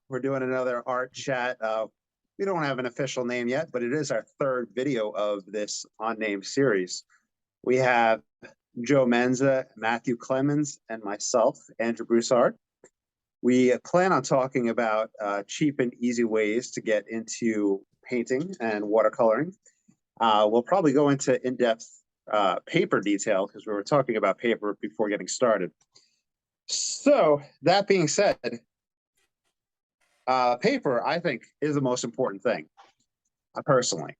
we're doing another art chat. We don't have an official name yet, but it is our third video of this unnamed series. We have Joe Menza, Matthew Clemons, and myself, Andrew Broussard. We plan on talking about cheap and easy ways to get into painting and watercoloring. We'll probably go into in-depth paper detail because we were talking about paper before getting started. So that being said, paper, I think, is the most important thing, personally.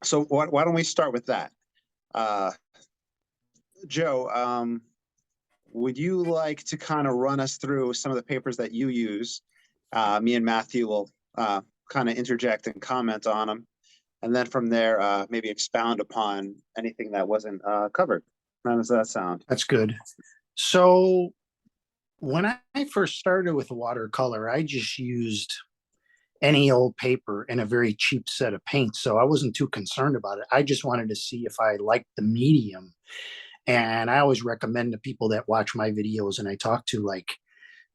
So why don't we start with that? Joe, would you like to kind of run us through some of the papers that you use? Me and Matthew will kind of interject and comment on them. And then from there, maybe expound upon anything that wasn't covered. How does that sound? That's good. So when I first started with watercolor, I just used any old paper and a very cheap set of paints. So I wasn't too concerned about it. I just wanted to see if I liked the medium. And I always recommend to people that watch my videos and I talk to, like,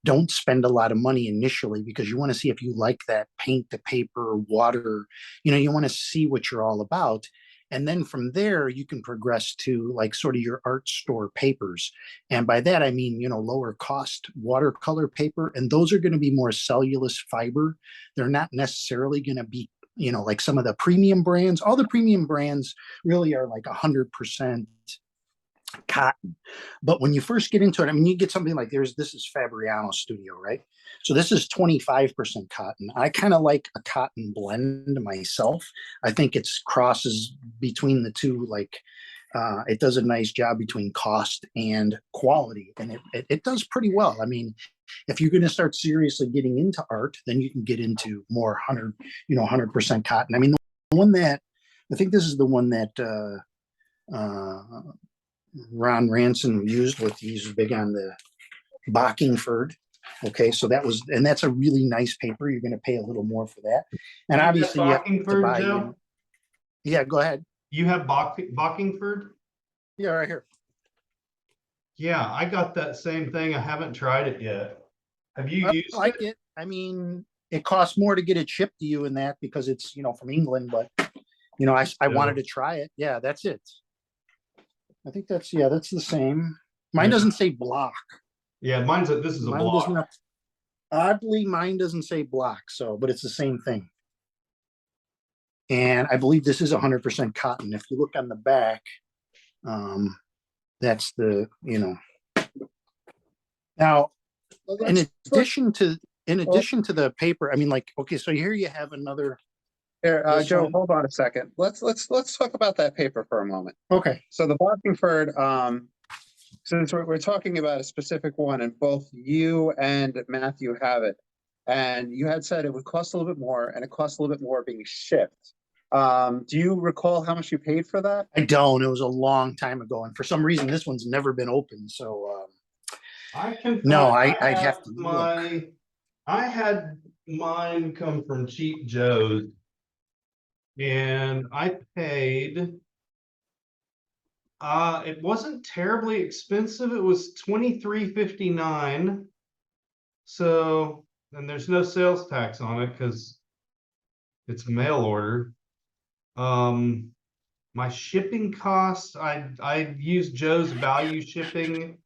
don't spend a lot of money initially because you want to see if you like that paint to paper, water, you want to see what you're all about. And then from there, you can progress to like sort of your art store papers. And by that, I mean, lower cost watercolor paper. And those are going to be more cellulose fiber. They're not necessarily going to be, like some of the premium brands. All the premium brands really are like 100% cotton. But when you first get into it, I mean, you get something like this is Fabriano Studio, right? So this is 25% cotton. I kind of like a cotton blend myself. I think it's crosses between the two, like it does a nice job between cost and quality, and it does pretty well. I mean, if you're going to start seriously getting into art, then you can get into more 100% cotton. I mean, the one that I think this is the one that Ron Ranson used with, he's big on the Bockingford. Okay, so that's a really nice paper. You're going to pay a little more for that, and obviously you have to buy. Joe? Yeah, go ahead. You have Bockingford? Yeah, right here. Yeah, I got that same thing. I haven't tried it yet. Have you used like it? I mean, it costs more to get it shipped to you in that because it's from England, but I wanted to try it. Yeah, that's it. I think that's the same. Mine doesn't say block. Yeah, this is a block. Oddly, mine doesn't say block, but it's the same thing. And I believe this is 100% cotton. If you look on the back, that's the, Now, in addition to the paper, I mean, like, okay, so here you have another. Here, Joe, hold on a second. Let's talk about that paper for a moment. Okay. So the Bockingford, since we're talking about a specific one, and both you and Matthew have it, and you had said it would cost a little bit more, and it costs a little bit more being shipped. Do you recall how much you paid for that? I don't. It was a long time ago, and for some reason, this one's never been opened. So I'd have to look. I had mine come from Cheap Joe's. And I paid, it wasn't terribly expensive. It was $23.59. So, and there's no sales tax on it because it's mail order. My shipping costs, I used Joe's value shipping,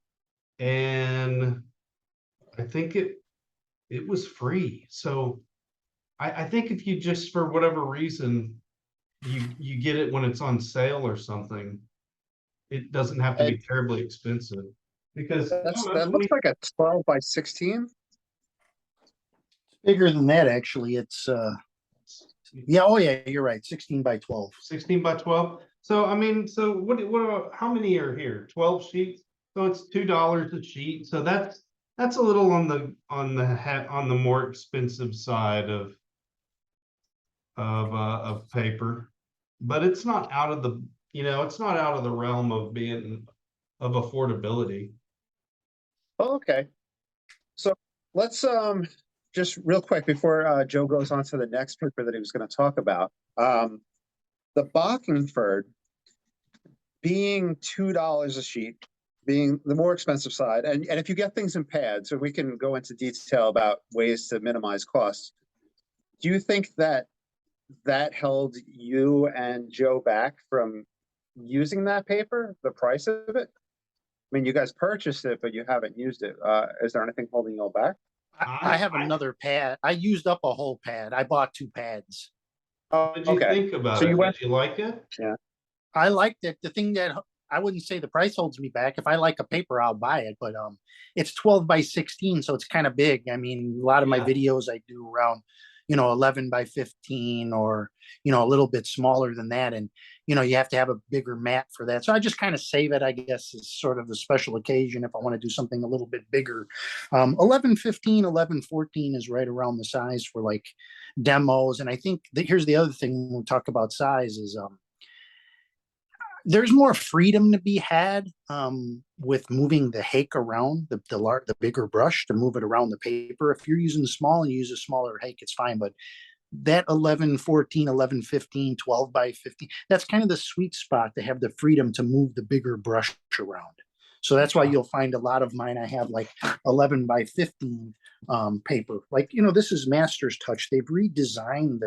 and I think it was free. So I think if you just, for whatever reason, you get it when it's on sale or something, it doesn't have to be terribly expensive. Because that looks like a 12 by 16. It's bigger than that, actually. It's you're right, 16 by 12. 16 by 12. So I mean, so what how many are here? 12 sheets. So it's $2 a sheet. So that's a little on the more expensive side of paper, but it's not out of the it's not out of the realm of being of affordability. Okay, so let's just real quick before Joe goes on to the next paper that he was going to talk about, the Bockingford being $2 a sheet, being the more expensive side. And if you get things in pads, so we can go into detail about ways to minimize costs. Do you think that that held you and Joe back from using that paper, the price of it? I mean, you guys purchased it, but you haven't used it. Is there anything holding you all back? I have another pad. I used up a whole pad. I bought 2 pads. Oh, What did you think about So it? you went, Did you like it? I liked it. The thing that I wouldn't say the price holds me back. If I like a paper, I'll buy it. But it's 12 by 16, so it's kind of big. I mean, a lot of my Yeah. videos I do around, 11 by 15 or, a little bit smaller than that. And, you have to have a bigger mat for that. So I just kind of save it, I guess, as sort of a special occasion if I want to do something a little bit bigger. 11-15, 11-14 is right around the size for like demos. And I think that here's the other thing when we talk about size is there's more freedom to be had with moving the hake around the bigger brush to move it around the paper. If you're using the small and you use a smaller hake, it's fine. But that 11-14, 11-15, 12 by 15, that's kind of the sweet spot to have the freedom to move the bigger brush around. So that's why you'll find a lot of mine. I have like 11 by 15 paper. Like, this is Master's Touch. They've redesigned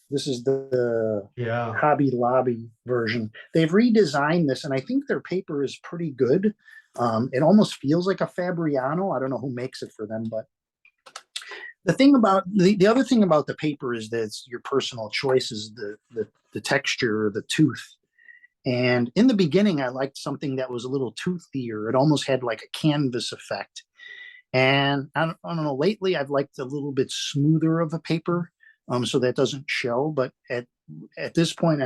this is the Yeah. Hobby Lobby version. They've redesigned this, and I think their paper is pretty good. It almost feels like a Fabriano. I don't know who makes it for them, but the other thing about the paper is that it's your personal choice is the texture, the tooth. And in the beginning, I liked something that was a little toothier. It almost had like a canvas effect. And I don't know, lately I've liked a little bit smoother of a paper. So that doesn't show, but at this point,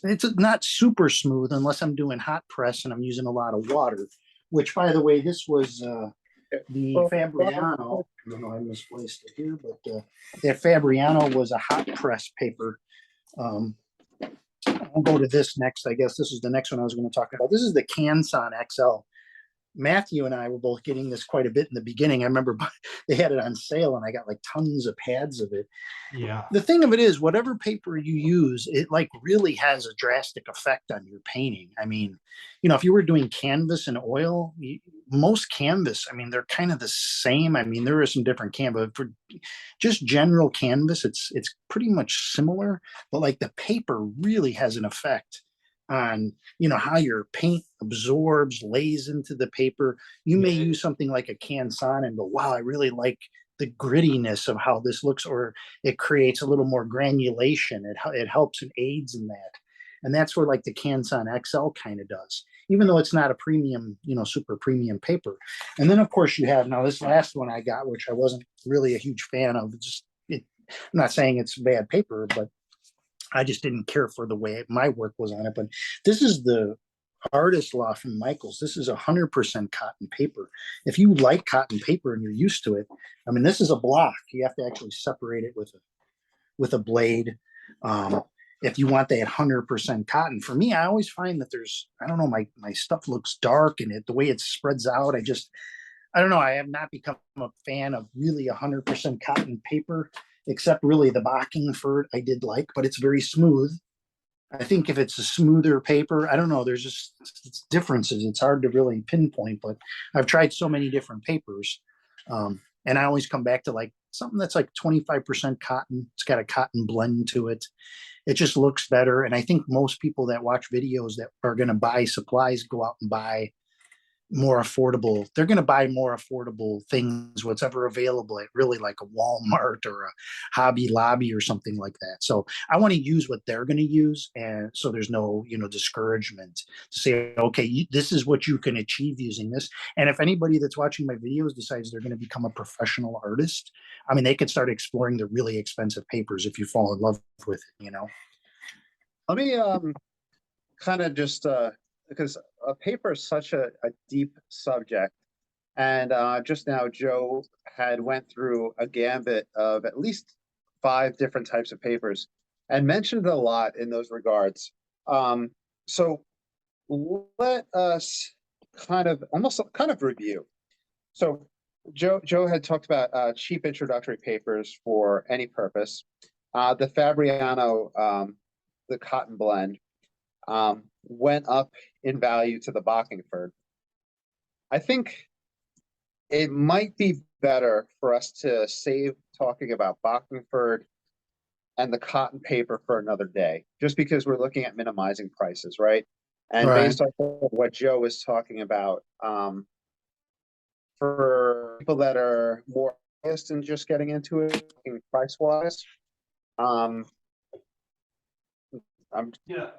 it's not super smooth unless I'm doing hot press and I'm using a lot of water, which by the way, this was the Fabriano. I don't know, I misplaced it here, but that Fabriano was a hot press paper. I'll go to this next. I guess this is the next one I was going to talk about. This is the Canson XL. Matthew and I were both getting this quite a bit in the beginning. I remember they had it on sale and I got like tons of pads of it. Yeah. The thing of it is, whatever paper you use, it like really has a drastic effect on your painting. I mean, if you were doing canvas and oil, most canvas, I mean, they're kind of the same. I mean, there is some different canvas, but for just general canvas, it's pretty much similar, but like the paper really has an effect on how your paint absorbs, lays into the paper. You may Yeah. use something like a Canson and go, wow, I really like the grittiness of how this looks, or it creates a little more granulation. It helps and aids in that. And that's where like the Canson XL kind of does, even though it's not a premium, super premium paper. And then of course you have now this last one I got, which I wasn't really a huge fan of. I'm not saying it's bad paper, but I just didn't care for the way my work was on it. But this is the Artist Law from Michaels. This is 100% cotton paper. If you like cotton paper and you're used to it, I mean, this is a block. You have to actually separate it with a blade. If you want that 100% cotton. For me, I always find that I don't know, my stuff looks dark and the way it spreads out, I don't know. I have not become a fan of really 100% cotton paper, except really the Bockingford I did like, but it's very smooth. I think if it's a smoother paper, I don't know, there's just differences. It's hard to really pinpoint, but I've tried so many different papers. And I always come back to like something that's like 25% cotton. It's got a cotton blend to it. It just looks better. And I think most people that watch videos that are going to buy supplies go out and buy more affordable. They're going to buy more affordable things, whatever available at really like a Walmart or a Hobby Lobby or something like that. So I want to use what they're going to use. And so there's no, discouragement to say, okay, this is what you can achieve using this. And if anybody that's watching my videos decides they're going to become a professional artist, I mean, they could start exploring the really expensive papers if you fall in love with it, Let me kind of just because a paper is such a deep subject, and just now Joe had went through a gambit of at least 5 different types of papers and mentioned a lot in those regards. So let us kind of review. So Joe had talked about cheap introductory papers for any purpose. The Fabriano, the cotton blend. went up in value to the Bockingford. I think it might be better for us to save talking about Bockingford and the cotton paper for another day, just because we're looking at minimizing prices, right? And Right. based on what Joe was talking about, for people that are more interested in just getting into it, price wise, um, I'm Yeah,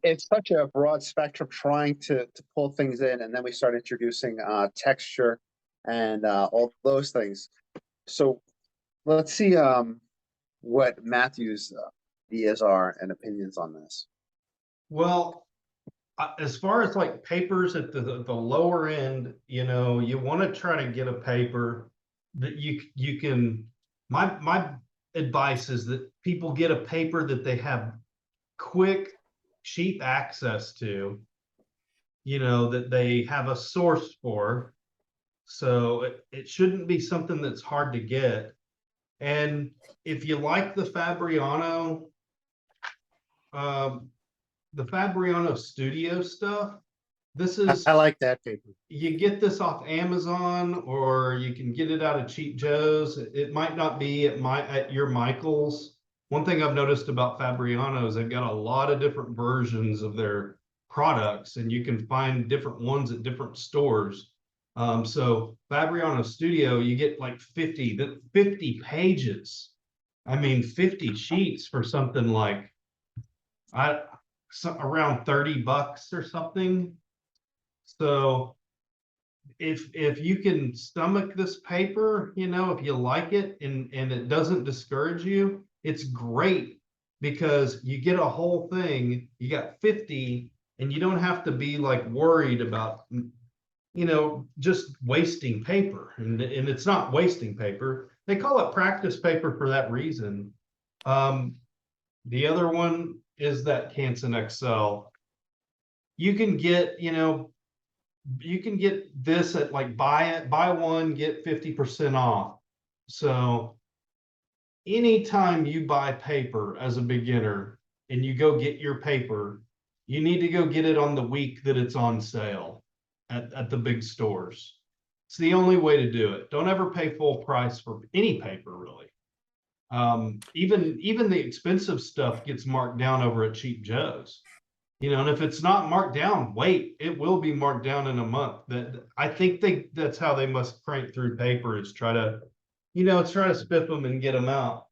it's such a broad spectrum trying to pull things in, and then we start introducing texture and all those things. So let's see what Matthew's ideas are and opinions on this. well, as far as like papers at the lower end, you know, you want to try to get a paper that you can. My advice is that people get a paper that they have quick, cheap access to. You know, that they have a source for. So it shouldn't be something that's hard to get. And if you like um, the Fabriano Studio stuff, this I is, like that paper. you get this off Amazon or you can get it out of Cheap Joe's. It might not be at your Michael's. One thing I've noticed about Fabriano is they've got a lot of different versions of their products, and you can find different ones at different stores. So Fabriano Studio, you get like 50 pages. I mean, 50 sheets for something like around $30 or something. So if you can stomach this paper, you know, if you like it and it doesn't discourage you, it's great because you get a whole thing, you got 50, and you don't have to be like worried about, you know, just wasting paper. And it's not wasting paper. They call it practice paper for that reason. The other one is that Canson XL. You can get, you know, you can get this at like buy one, get 50% off. So anytime you buy paper as a beginner and you go get your paper, you need to go get it on the week that it's on sale at the big stores. It's the only way to do it. Don't ever pay full price for any paper, really. Even the expensive stuff gets marked down over at Cheap Joe's. You know, and if it's not marked down, wait, it will be marked down in a month. That I think that's how they must crank through paper, is try to, you know, try to spiff them and get them out.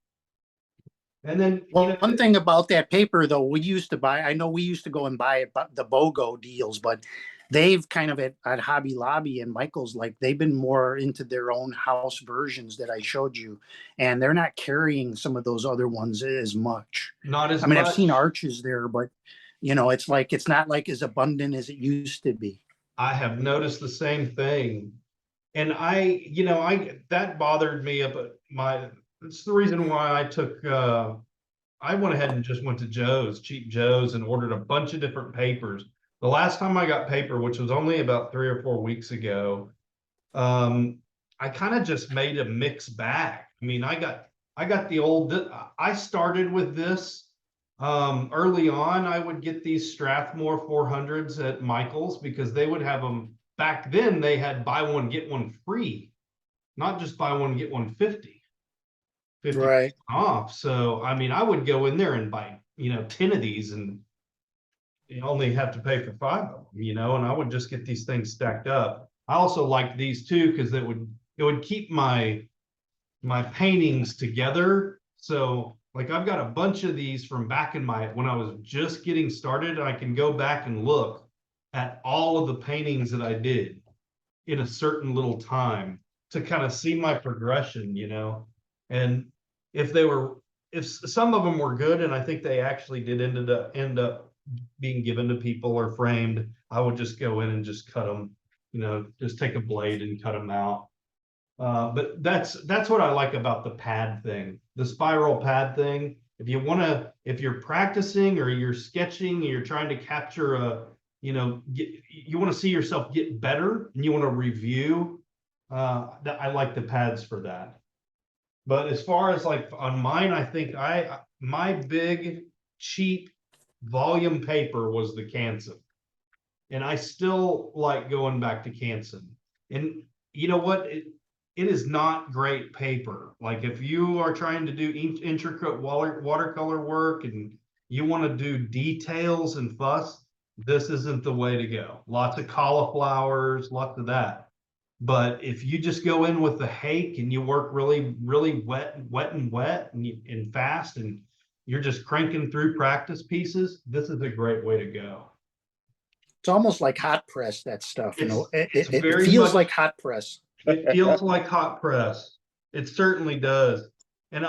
And then, you Well, know, one thing about that paper, though, we used to buy, I know we used to go and buy it, the BOGO deals, but they've kind of at Hobby Lobby and Michael's, like they've been more into their own house versions that I showed you, and they're not carrying some of those other ones as much. not as I mean, I've much. seen Arches there, but you know, it's like it's not like as abundant as it used to be. I have noticed the same thing. And you know, that bothered me it's the reason why I went ahead and just went to Cheap Joe's, and ordered a bunch of different papers. The last time I got paper, which was only about 3 or 4 weeks ago, I kind of just made a mixed bag. I mean, I got I started with this. Early on, I would get these Strathmore 400s at Michael's because they would have them back then. They had buy one, get one free, not just buy one, get one 50 Right. off. So, I mean, I would go in there and buy, you know, 10 of these, and you only have to pay for 5 of them, you know, and I would just get these things stacked up. I also liked these too because it would keep my paintings together. So like I've got a bunch of these from back when I was just getting started. I can go back and look at all of the paintings that I did in a certain little time to kind of see my progression, you know. And if some of them were good, and I think they actually did end up being given to people or framed, I would just go in and just cut them, you know, just take a blade and cut them out. But that's what I like about the pad thing, the spiral pad thing. If you're practicing or you're sketching, and you're trying to capture you want to see yourself get better and you want to review, I like the pads for that. But as far as like on mine, I think my big cheap volume paper was the Canson. And I still like going back to Canson. And you know what? It is not great paper. Like if you are trying to do intricate watercolor work and you want to do details and fuss, this isn't the way to go. Lots of cauliflowers, lots of that. But if you just go in with the hake and you work really, really wet and fast, and you're just cranking through practice pieces, this is a great way to go. It's almost like hot press, that stuff, you know, It's it very feels much- like hot press. It feels like hot press. It certainly does. And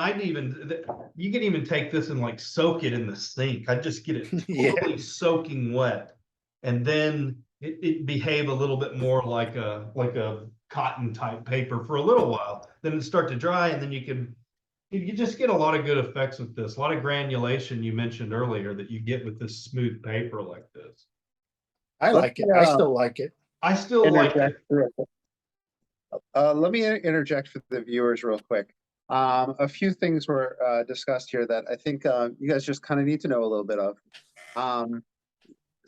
you can even take this and like soak it in the sink. I just get it Yeah. totally soaking wet. And then it behave a little bit more like a cotton type paper for a little while. Then it start to dry, and then you just get a lot of good effects with this. A lot of granulation you mentioned earlier that you get with this smooth paper like this. I like it. I still like it. I still like it. Interject real quick. Let me interject for the viewers real quick. A few things were discussed here that I think you guys just kind of need to know a little bit of.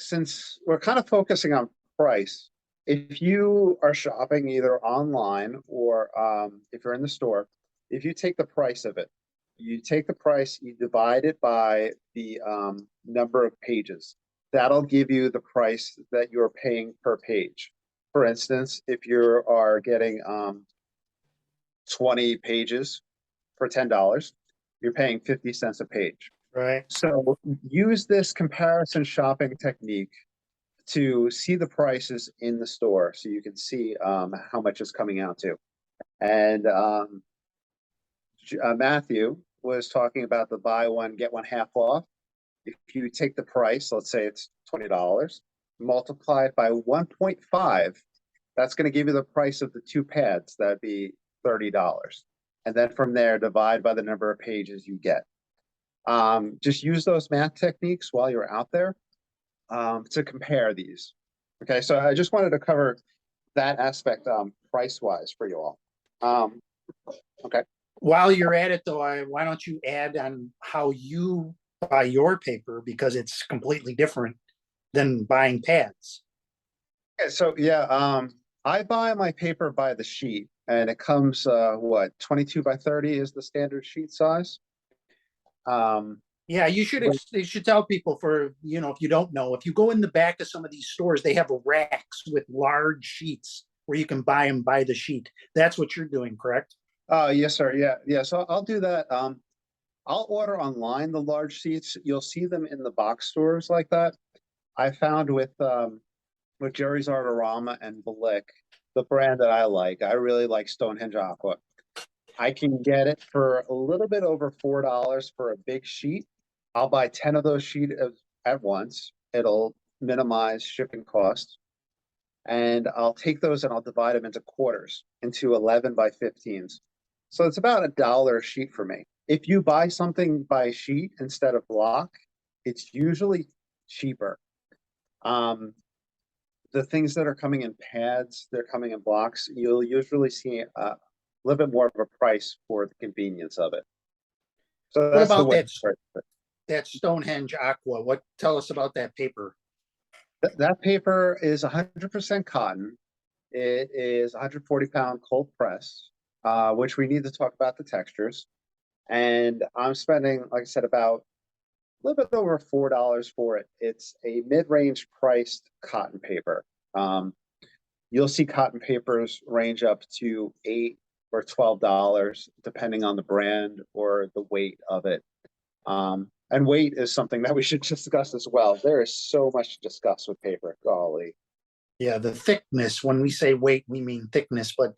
Since we're kind of focusing on price, if you are shopping either online or if you're in the store, if you take the price of it, you take the price, you divide it by the number of pages. That'll give you the price that you're paying per page. For instance, if you are getting 20 pages for $10, you're paying 50 cents a page. Right. So use this comparison shopping technique to see the prices in the store so you can see how much it's coming out to. And Matthew was talking about the buy one, get one half off. If you take the price, let's say it's $20, multiply it by 1.5, that's going to give you the price of the two pads. That'd be $30. And then from there, divide by the number of pages you get. Just use those math techniques while you're out there to compare these. Okay, so I just wanted to cover that aspect price-wise for you all. Okay. While you're at it, though, why don't you add on how you buy your paper, because it's completely different than buying pads. Okay, so yeah, I buy my paper by the sheet, and it comes what, 22 by 30 is the standard sheet size. Yeah, you should tell people, for, you know, if you don't know, if you go in the back of some of these stores, they have racks with large sheets where you can buy them by the sheet. That's what you're doing, correct? Yes, sir. Yeah. So I'll do that. I'll order online the large sheets. You'll see them in the box stores like that. I found with Jerry's Artorama and Blick, the brand that I really like Stonehenge Aqua. I can get it for a little bit over $4 for a big sheet. I'll buy 10 of those sheets at once. It'll minimize shipping costs. And I'll take those and I'll divide them into quarters, into 11 by 15s. So it's about $1 a sheet for me. If you buy something by sheet instead of block, it's usually cheaper. The things that are coming in pads, they're coming in blocks, you'll usually see a little bit more of a price for the convenience of it. So that's the way. That Stonehenge Aqua? Tell us about that paper. That paper is 100% cotton. It is 140-pound cold press, which we need to talk about the textures. And I'm spending, like I said, about a little bit over $4 for it. It's a mid-range priced cotton paper. You'll see cotton papers range up to $8 or $12, depending on the brand or the weight of it. And weight is something that we should discuss as well. There is so much to discuss with paper, golly. Yeah, the thickness. When we say weight, we mean thickness. But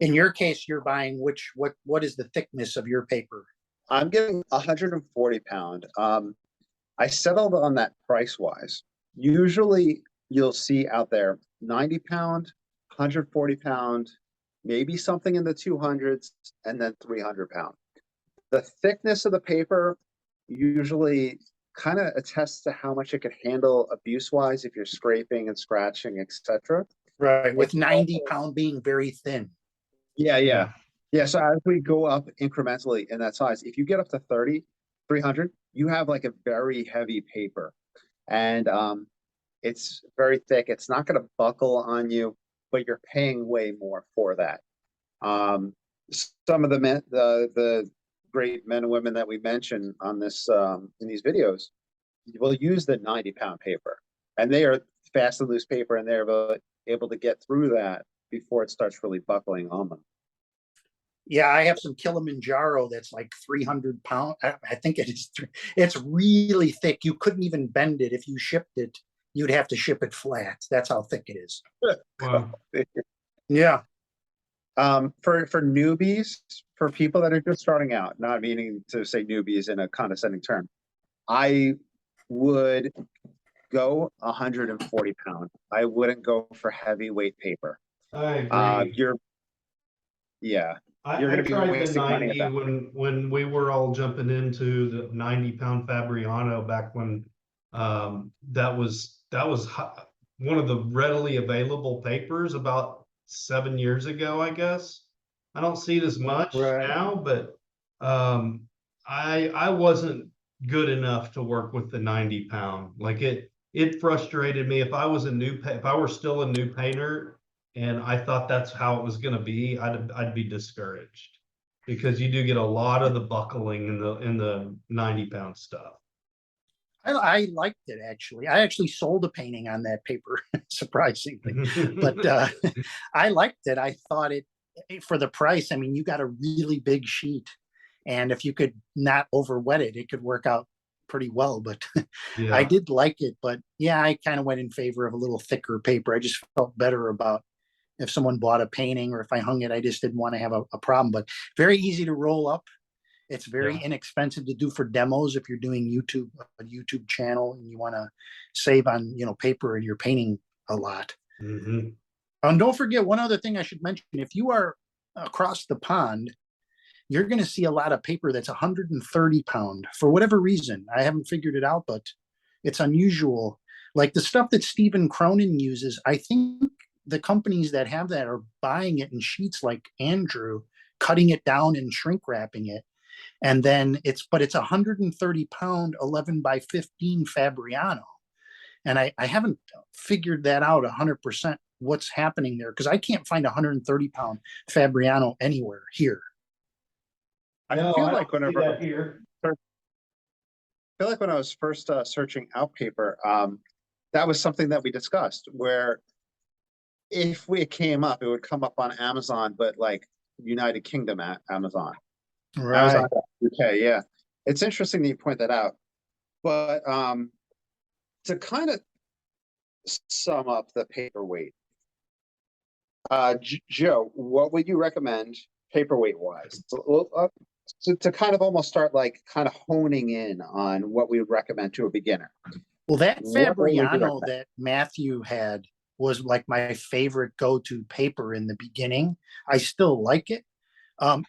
in your case, you're buying what is the thickness of your paper? I'm getting 140-pound. I settled on that price-wise. Usually you'll see out there 90-pound, 140-pound, maybe something in the 200s, and then 300-pound. The thickness of the paper usually kind of attests to how much it could handle abuse-wise if you're scraping and scratching, etc. Right, with 90-pound being very thin. Yeah. So as we go up incrementally in that size, if you get up to 300, you have like a very heavy paper. And it's very thick. It's not going to buckle on you, but you're paying way more for that. Some of the men, the great men and women that we mention on this in these videos will use the 90-pound paper, and they are fast and loose paper, and they're able to get through that before it starts really buckling on them. Yeah, I have some Kilimanjaro that's like 300 pounds. I think it is. It's really thick. You couldn't even bend it. If you shipped it, you'd have to ship it flat. That's how thick it is. Wow. Yeah. For newbies, for people that are just starting out, not meaning to say newbies in a condescending term, I would go 140 pound. I wouldn't go for heavyweight paper. I agree. Yeah. I You're gonna be tried the wasting money 90 at that. when we were all jumping into the 90-pound Fabriano back when that was one of the readily available papers about 7 years ago, I guess. I don't see it as much Right. now, but I wasn't good enough to work with the 90-pound. Like it frustrated me. If I was if I were still a new painter and I thought that's how it was going to be, I'd be discouraged, because you do get a lot of the buckling in the 90-pound stuff. I liked it, actually. I actually sold a painting on that paper, surprisingly. But I liked it. I thought it, for the price, I mean, you got a really big sheet. And if you could not over wet it, it could work out pretty well. But Yeah. I did like it. But yeah, I kind of went in favor of a little thicker paper. I just felt better about if someone bought a painting, or if I hung it, I just didn't want to have a problem. But very easy to roll up. It's very inexpensive to do for demos if you're doing a YouTube channel and you want to save on, paper and you're painting a lot. Mm-hmm. And don't forget one other thing I should mention. If you are across the pond, you're going to see a lot of paper that's 130 pound for whatever reason. I haven't figured it out, but it's unusual. Like the stuff that Stephen Cronin uses, I think the companies that have that are buying it in sheets like Andrew, cutting it down and shrink wrapping it. And then it's 130 pound 11 by 15 Fabriano. And I haven't figured that out 100% what's happening there, because I can't find 130 pound Fabriano anywhere here. I feel like when I was first searching out paper, that was something that we discussed, where if it came up, it would come up on Amazon, but like United Kingdom at Amazon. Right. Amazon UK, yeah. It's interesting that you point that out. But to kind of sum up the paperweight, Joe, what would you recommend paperweight wise? To kind of almost start like kind of honing in on what we would recommend to a beginner. Well, that Fabriano that Matthew had was like my favorite go-to paper in the beginning. I still like it.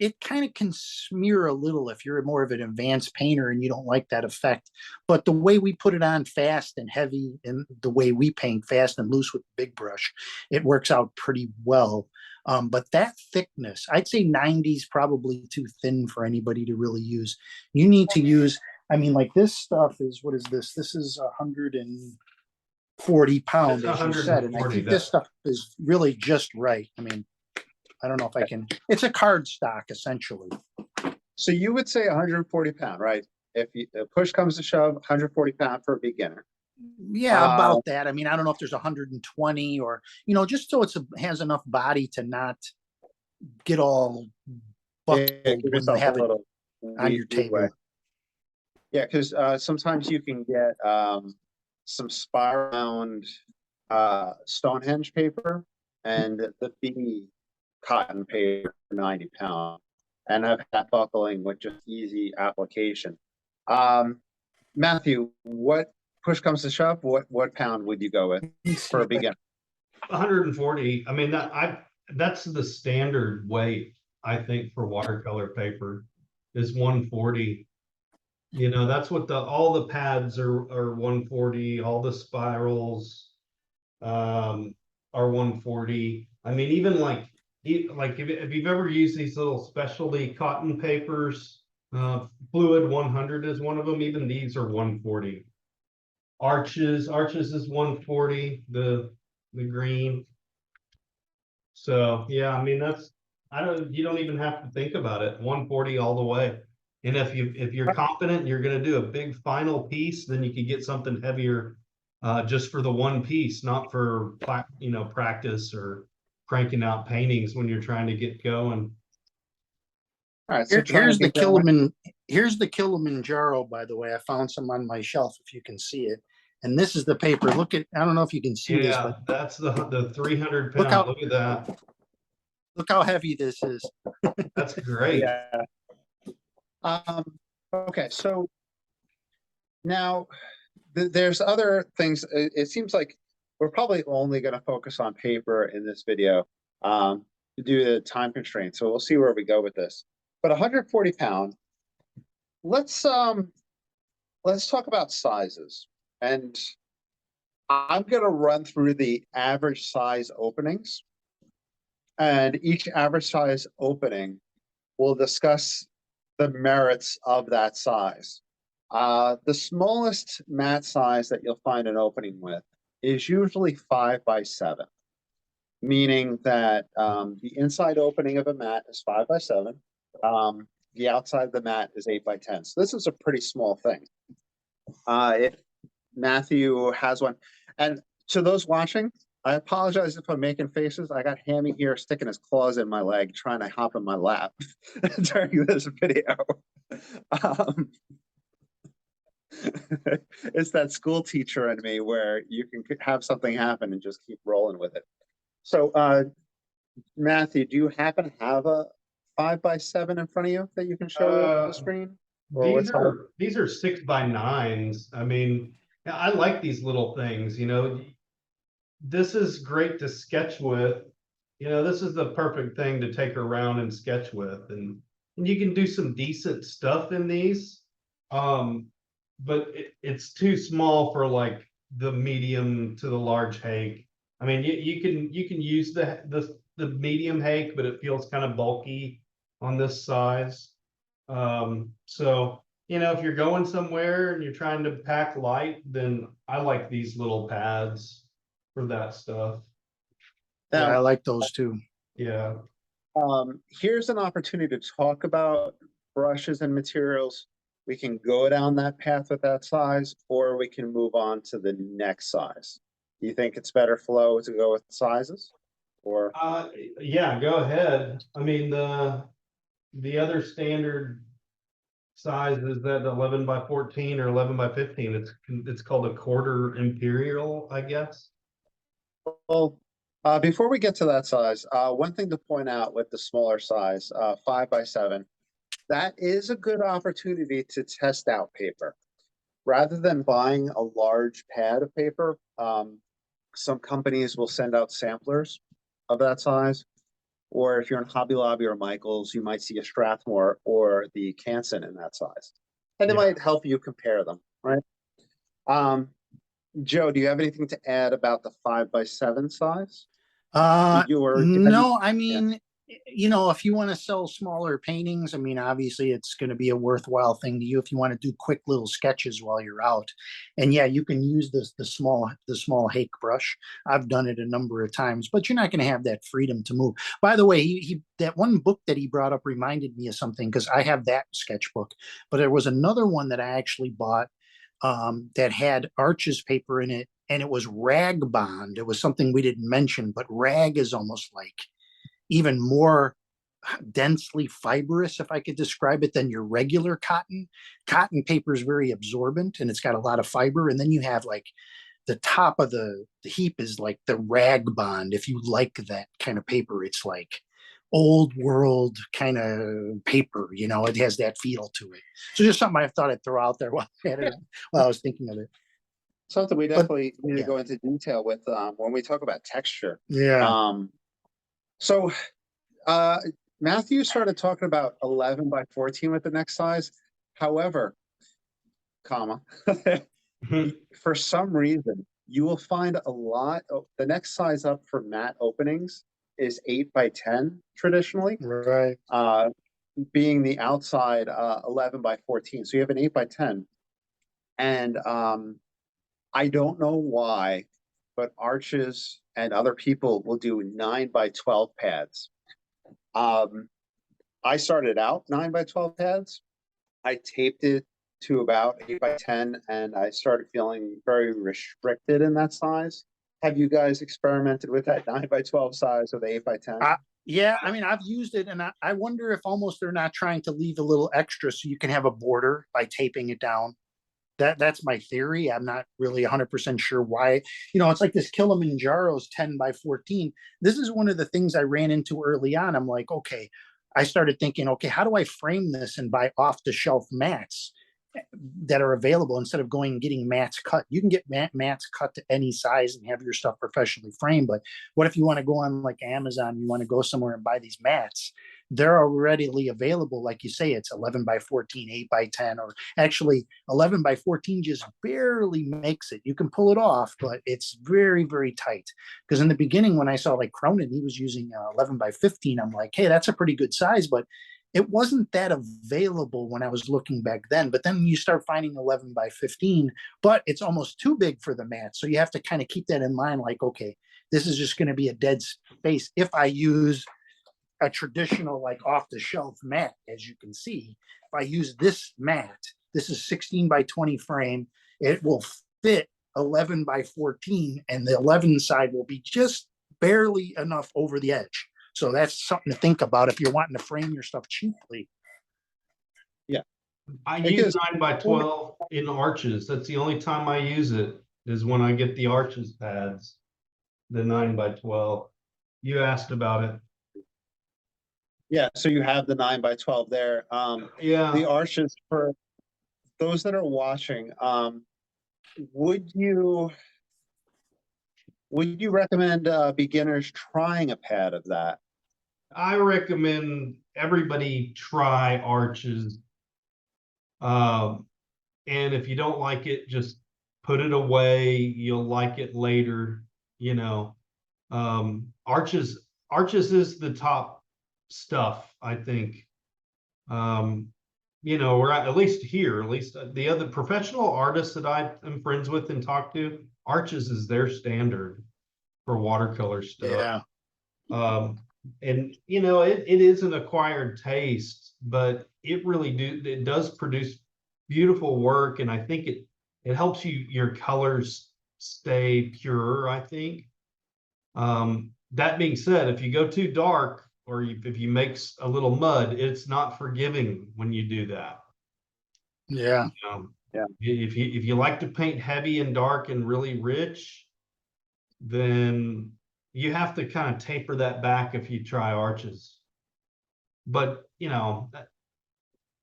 It kind of can smear a little if you're more of an advanced painter and you don't like that effect. But the way we put it on fast and heavy, and the way we paint fast and loose with big brush, it works out pretty well. But that thickness, I'd say 90 is probably too thin for anybody to really use. You need to use, I mean, like this stuff is, what is this? This is 140 pounds, as you said. And I think this stuff is really just right. I mean, I don't know if I can, it's a card stock essentially. So you would say 140 pound, right? If push comes to shove, 140 pound for a beginner. Yeah, about that. I mean, I don't know if there's 120 or, just so has enough body to not get all buckled when you have it on your table. Yeah, because sometimes you can get some spiral Stonehenge paper and the B cotton paper, 90 pound, and have that buckling with just easy application. Matthew, what push comes to shove, what pound would you go with for a beginner? 140. I mean, that's the standard weight, I think, for watercolor paper is 140. That's what all the pads are 140, all the spirals are 140. I mean, even like if you've ever used these little specialty cotton papers, Fluid 100 is one of them. Even these are 140. Arches is 140, the green. So yeah, I mean you don't even have to think about it. 140 all the way. And if you're confident you're gonna do a big final piece, then you could get something heavier just for the one piece, not for practice or cranking out paintings when you're trying to get going. All right, so Here's the here's the Kilimanjaro, by the way. I found some on my shelf if you can see it. And this is the paper. Look at, I don't know if you can see this, Yeah, but that's the 300 look pound. how Look at that. look how heavy this is. That's great. Yeah. Okay, so now there's other things. It seems like we're probably only going to focus on paper in this video due to time constraints. So we'll see where we go with this. But 140 pound. Let's talk about sizes. And I'm going to run through the average size openings. And each average size opening will discuss the merits of that size. The smallest mat size that you'll find an opening with is usually 5 by 7, meaning that the inside opening of a mat is 5 by 7. The outside of the mat is 8 by 10. So this is a pretty small thing. If Matthew has one, and to those watching, I apologize if I'm making faces. I got Hammy here sticking his claws in my leg, trying to hop in my lap during this video. It's that school teacher in me where you can have something happen and just keep rolling with it. So, Matthew, do you happen to have a 5 by 7 in front of you that you can show the screen? These are 6 by 9s. I mean, I like these little things, this is great to sketch with. This is the perfect thing to take around and sketch with, and you can do some decent stuff in these. But it's too small for like the medium to the large hake. I mean, you can use the medium hake, but it feels kind of bulky on this size. So if you're going somewhere and you're trying to pack light, then I like these little pads for that stuff. Yeah, I Now, like those too. Yeah. here's an opportunity to talk about brushes and materials. We can go down that path with that size, or we can move on to the next size. Do you think it's better flow to go with sizes? Or Yeah, go ahead. I mean, the other standard size is that 11 by 14 or 11 by 15. It's called a quarter imperial, I guess. well, before we get to that size, one thing to point out with the smaller size, 5 by 7, that is a good opportunity to test out paper. Rather than buying a large pad of paper, some companies will send out samplers of that size. Or if you're in Hobby Lobby or Michael's, you might see a Strathmore or the Canson in that size. And it might help you compare them, right? Joe, do you have anything to add about the 5 by 7 size? No, I mean, if you want to sell smaller paintings, I mean, obviously it's going to be a worthwhile thing to you if you want to do quick little sketches while you're out. And yeah, you can use the small hake brush. I've done it a number of times, but you're not going to have that freedom to move. By the way, that one book that he brought up reminded me of something, because I have that sketchbook, but there was another one that I actually bought that had Arches paper in it, and it was rag bond. It was something we didn't mention, but rag is almost like even more densely fibrous, if I could describe it, than your regular cotton. Cotton paper is very absorbent and it's got a lot of fiber. And then you have like the top of the heap is like the rag bond. If you like that kind of paper, it's like old world kind of paper, it has that feel to it. So just something I thought I'd throw out there while I was thinking of it. Something we definitely need to go into detail with when we talk about texture. Yeah. So Matthew started talking about 11 by 14 with the next size. However, for some reason, you will find a lot of the next size up for matte openings is 8 by 10 traditionally. Right. Being the outside 11 by 14. So you have an 8 by 10. And I don't know why, but Arches and other people will do 9x12 pads. I started out 9x12 pads. I taped it to about 8x10, and I started feeling very restricted in that size. Have you guys experimented with that 9x12 size or the 8x10? Yeah, I mean, I've used it, and I wonder if almost they're not trying to leave a little extra so you can have a border by taping it down. That's my theory. I'm not really 100% sure why. It's like this Kilimanjaro's 10x14. This is one of the things I ran into early on. I'm like, okay, I started thinking, okay, how do I frame this and buy off the shelf mats that are available instead of going and getting mats cut? You can get mats cut to any size and have your stuff professionally framed. But what if you want to go on like Amazon, you want to go somewhere and buy these mats? They're already available. Like you say, it's 11x14, 8x10, or actually 11x14 just barely makes it. You can pull it off, but it's very, very tight. Because in the beginning, when I saw like Cronin, he was using 11x15. I'm like, hey, that's a pretty good size, but it wasn't that available when I was looking back then. But then you start finding 11x15, but it's almost too big for the mat. So you have to kind of keep that in mind. Like, okay, this is just going to be a dead space if I use a traditional, like off the shelf mat. As you can see, if I use this mat, this is 16x20 frame, it will fit 11x14, and the 11 side will be just barely enough over the edge. So that's something to think about if you're wanting to frame your stuff cheaply. Yeah. I use 9x12 in Arches. That's the only time I use it, is when I get the Arches pads, the 9x12. You asked about it. Yeah, so you have the 9x12 there. Yeah. The Arches, for those that are watching, would you recommend beginners trying a pad of that? I recommend everybody try Arches. And if you don't like it, just put it away. You'll like it later. Arches is the top stuff, I think. We're at least here, at least the other professional artists that I am friends with and talk to, Arches is their standard for watercolor stuff. Yeah. And it is an acquired taste, but it does produce beautiful work, and I think it helps your colors stay pure, I think. That being said, if you go too dark, or if you make a little mud, it's not forgiving when you do that. Yeah. Yeah. If you like to paint heavy and dark and really rich, then you have to kind of taper that back if you try Arches. But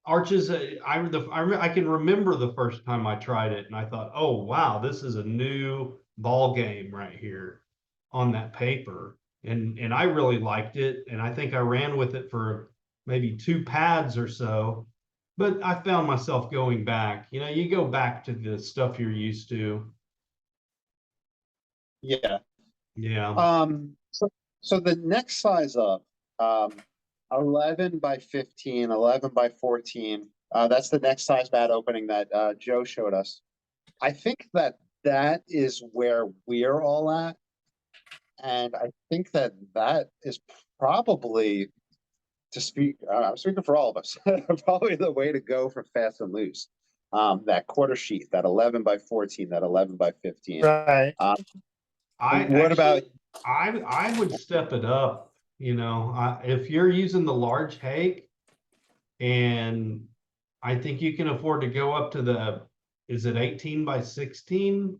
Arches, I can remember the first time I tried it, and I thought, oh wow, this is a new ball game right here on that paper. And I really liked it, and I think I ran with it for maybe 2 pads or so. But I found myself going back. You go back to the stuff you're used to. Yeah. Yeah. So the next size up, 11x15, 11x14. That's the next size bat opening that Joe showed us. I think that is where we're all at. And I think that is probably, I'm speaking for all of us, probably the way to go for fast and loose. That quarter sheet, that 11x14, that 11x15. Right. I would step it up. If you're using the large hake, and I think you can afford to go up to is it 18x16?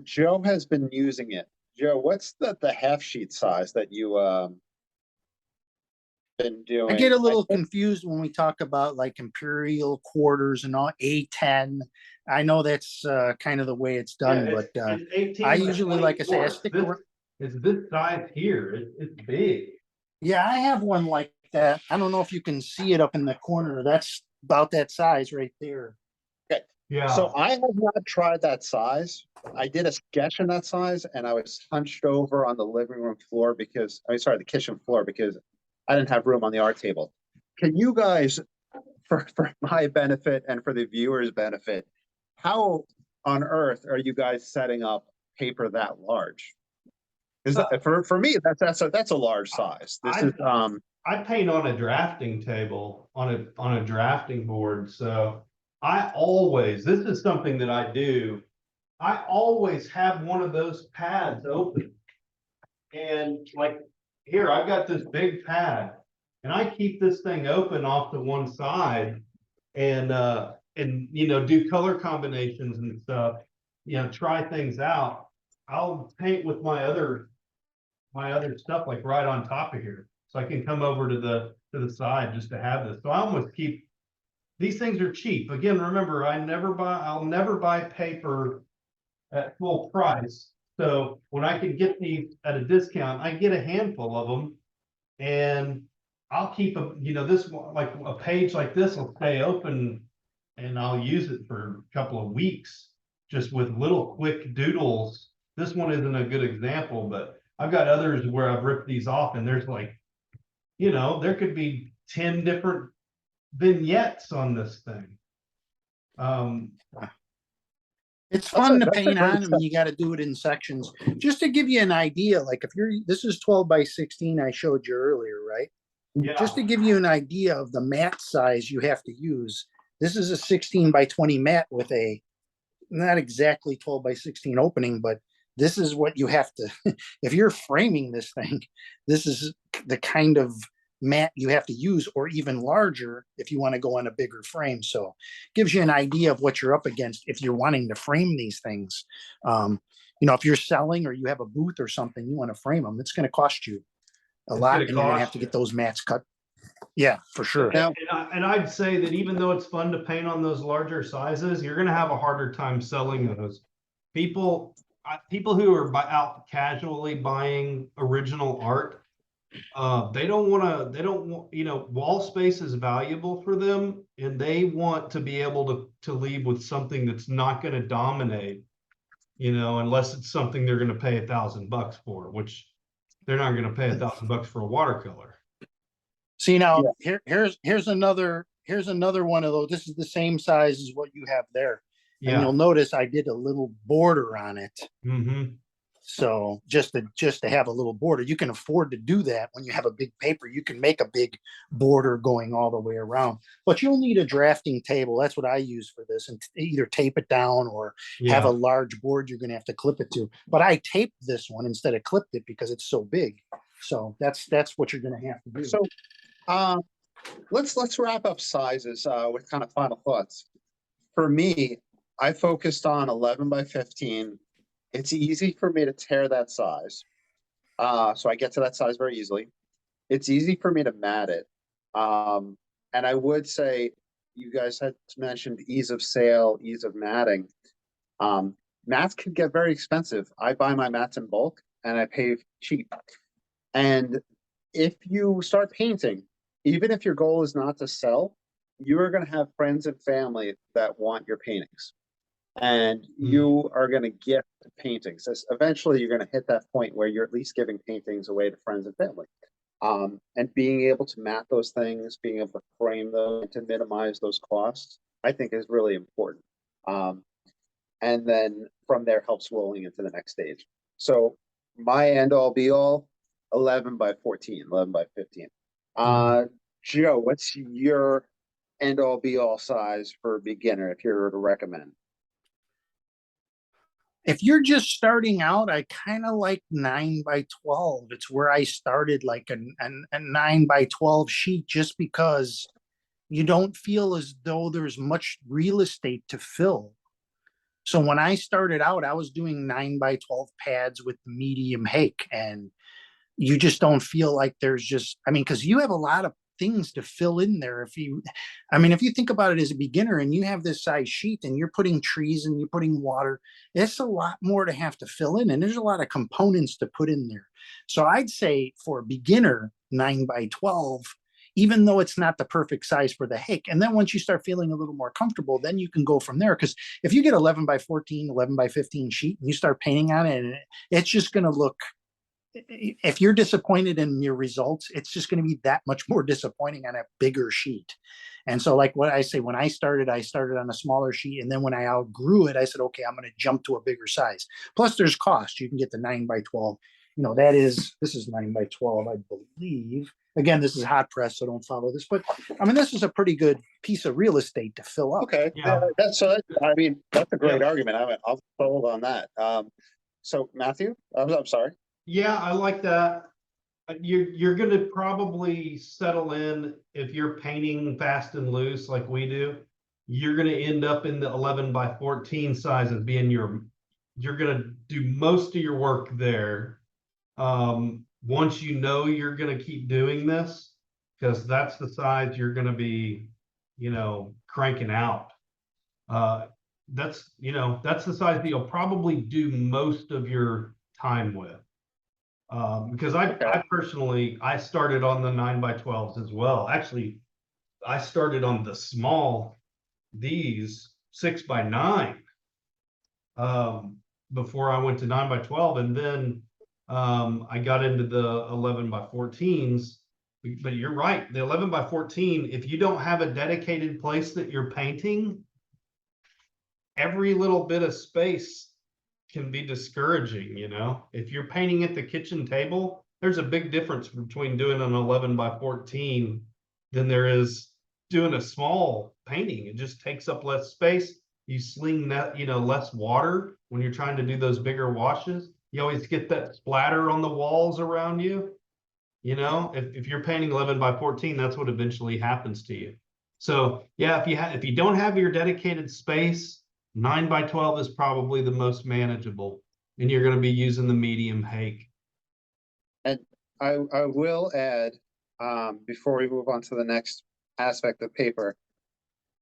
Joe has been using it. Joe, what's the half sheet size that you been doing? I get a little confused when we talk about like imperial quarters and all, A10. I know that's kind of the way it's done, but I usually, like I say, I stick around. It's this size here. It's big. Yeah, I have one like that. I don't know if you can see it up in the corner. That's about that size right there. Okay. Yeah. So I have not tried that size. I did a sketch in that size, and I was hunched over on the living room floor the kitchen floor, because I didn't have room on the art table. Can you guys for my benefit and for the viewers' benefit, how on earth are you guys setting up paper that large? Is that for me, that's a large size. This is I paint on a drafting table, on a drafting board, so this is something that I do. I always have one of those pads open. And like here, I've got this big pad and I keep this thing open off to one side and do color combinations and stuff, try things out. I'll paint with my other stuff like right on top of here. So I can come over to the side just to have this. So I almost keep, these things are cheap. Again, remember, I'll never buy paper at full price. So when I can get these at a discount, I get a handful of them and I'll keep this one, like a page like this will stay open and I'll use it for a couple of weeks just with little quick doodles. This one isn't a good example, but I've got others where I've ripped these off and there's like, there could be 10 different vignettes on this thing. It's fun to that's a paint great on, and you got to do it in sections. Just to give you an idea, like this is 12 by 16 I showed you earlier, right? Yeah. Just to give you an idea of the mat size you have to use. This is a 16 by 20 mat with a, not exactly 12 by 16 opening, but this is what you have to, if you're framing this thing, this is the kind of mat you have to use, or even larger if you want to go on a bigger frame. So gives you an idea of what you're up against if you're wanting to frame these things. If you're selling or you have a booth or something, you want to frame them, it's going to cost you a lot, and you're going to have to get those mats cut. Yeah, for sure. And I'd say that even though it's fun to paint on those larger sizes, you're going to have a harder time selling those. People who are out casually buying original art, they don't want, wall space is valuable for them, and they want to be able to leave with something that's not going to dominate, unless it's something they're going to pay $1,000 for, which they're not going to pay $1,000 for a watercolor. See now, here's another one of those. This is the same size as what you have there. Yeah. And you'll notice I did a little border on it. Mm-hmm. So just to have a little border, you can afford to do that when you have a big paper. You can make a big border going all the way around, but you'll need a drafting table. That's what I use for this, and either tape it down or have a large board you're going to have to clip it to. But I taped this one instead of clipped it because it's so big. So that's what you're going to have to do. So let's wrap up sizes with kind of final thoughts. For me, I focused on 11 by 15. It's easy for me to tear that size. So I get to that size very easily. It's easy for me to mat it. And I would say you guys had mentioned ease of sale, ease of matting. Mats can get very expensive. I buy my mats in bulk and I pay cheap. And if you start painting, even if your goal is not to sell, you are going to have friends and family that want your paintings. And you are going to gift paintings. Eventually, you're going to hit that point where you're at least giving paintings away to friends and family. And being able to mat those things, being able to frame them, and to minimize those costs, I think is really important. And then from there helps rolling into the next stage. So my end all be all, 11 by 14, 11 by 15. Joe, what's your end all be all size for a beginner if you were to recommend? If you're just starting out, I kind of like 9 by 12. It's where I started, like a 9 by 12 sheet, just because you don't feel as though there's much real estate to fill. So when I started out, I was doing 9 by 12 pads with medium hake, and you just don't feel like there's because you have a lot of things to fill in there. If you think about it as a beginner and you have this size sheet and you're putting trees and you're putting water, it's a lot more to have to fill in, and there's a lot of components to put in there. So I'd say for a beginner, 9 by 12, even though it's not the perfect size for the hake. And then once you start feeling a little more comfortable, then you can go from there. Because if you get 11 by 14, 11 by 15 sheet and you start painting on it, and it's just going to look, if you're disappointed in your results, it's just going to be that much more disappointing on a bigger sheet. And so like what I say, when I started on a smaller sheet. And then when I outgrew it, I said, okay, I'm going to jump to a bigger size. Plus there's cost. You can get the 9x12. This is 9x12, I believe. Again, this is hot press, so don't follow this. But I mean, this is a pretty good piece of real estate to fill up. Okay, Yeah. that's a great argument. I'll fold on that. So Matthew, I'm sorry. Yeah, I like that. You're gonna probably settle in if you're painting fast and loose like we do. You're gonna end up in the 11x14 size as being you're gonna do most of your work there. Once you know you're gonna keep doing this, because that's the size you're gonna be, cranking out. That's the size that you'll probably do most of your time with. Because I personally, I started on the 9x12s as well. Actually, I started on the small, these 6x9, before I went to 9x12, and then I got into the 11x14s. But you're right, the 11x14, if you don't have a dedicated place that you're painting, every little bit of space can be discouraging. If you're painting at the kitchen table, there's a big difference between doing an 11x14 than there is doing a small painting. It just takes up less space. You sling that, less water when you're trying to do those bigger washes. You always get that splatter on the walls around you. If you're painting 11x14, that's what eventually happens to you. So yeah, if you don't have your dedicated space, 9x12 is probably the most manageable, and you're going to be using the medium hake. And I will add, before we move on to the next aspect of paper,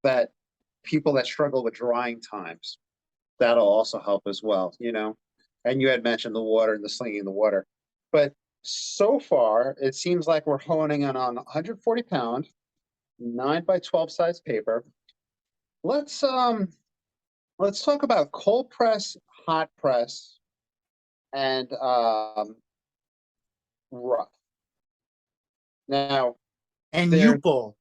that people that struggle with drying times, that'll also help as well, And you had mentioned the water and the slinging the water. But so far, it seems like we're honing in on 140 pound, 9x12 size paper. Let's talk about cold press, hot press, and rough. Now, And there- Yupo.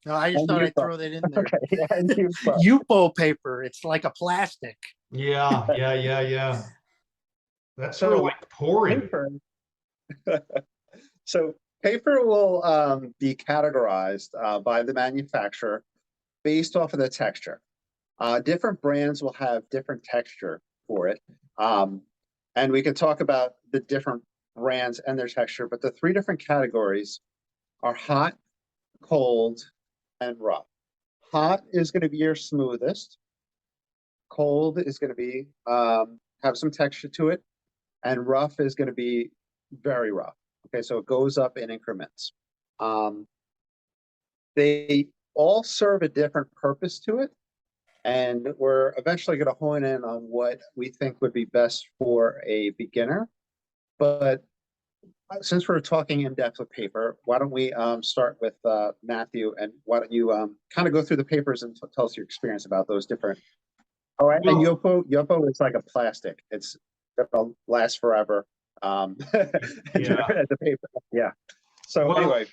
No, I just And thought I'd Yupo. throw that in there. okay, yeah, and Yupo. Yupo paper. It's like a plastic. Yeah. That's So, sort of like pouring. paper. So paper will be categorized by the manufacturer based off of the texture. Different brands will have different texture for it. And we can talk about the different brands and their texture, but the three different categories are hot, cold, and rough. Hot is going to be your smoothest. Cold is going to be have some texture to it, and rough is going to be very rough. Okay, so it goes up in increments. They all serve a different purpose to it, and we're eventually going to hone in on what we think would be best for a beginner. But since we're talking in depth with paper, why don't we start with Matthew, and why don't you kind of go through the papers and tell us your experience about those different. All right, and Yopo is like a plastic. It's gonna last forever. Yeah. The paper. Yeah. So Well, anyway,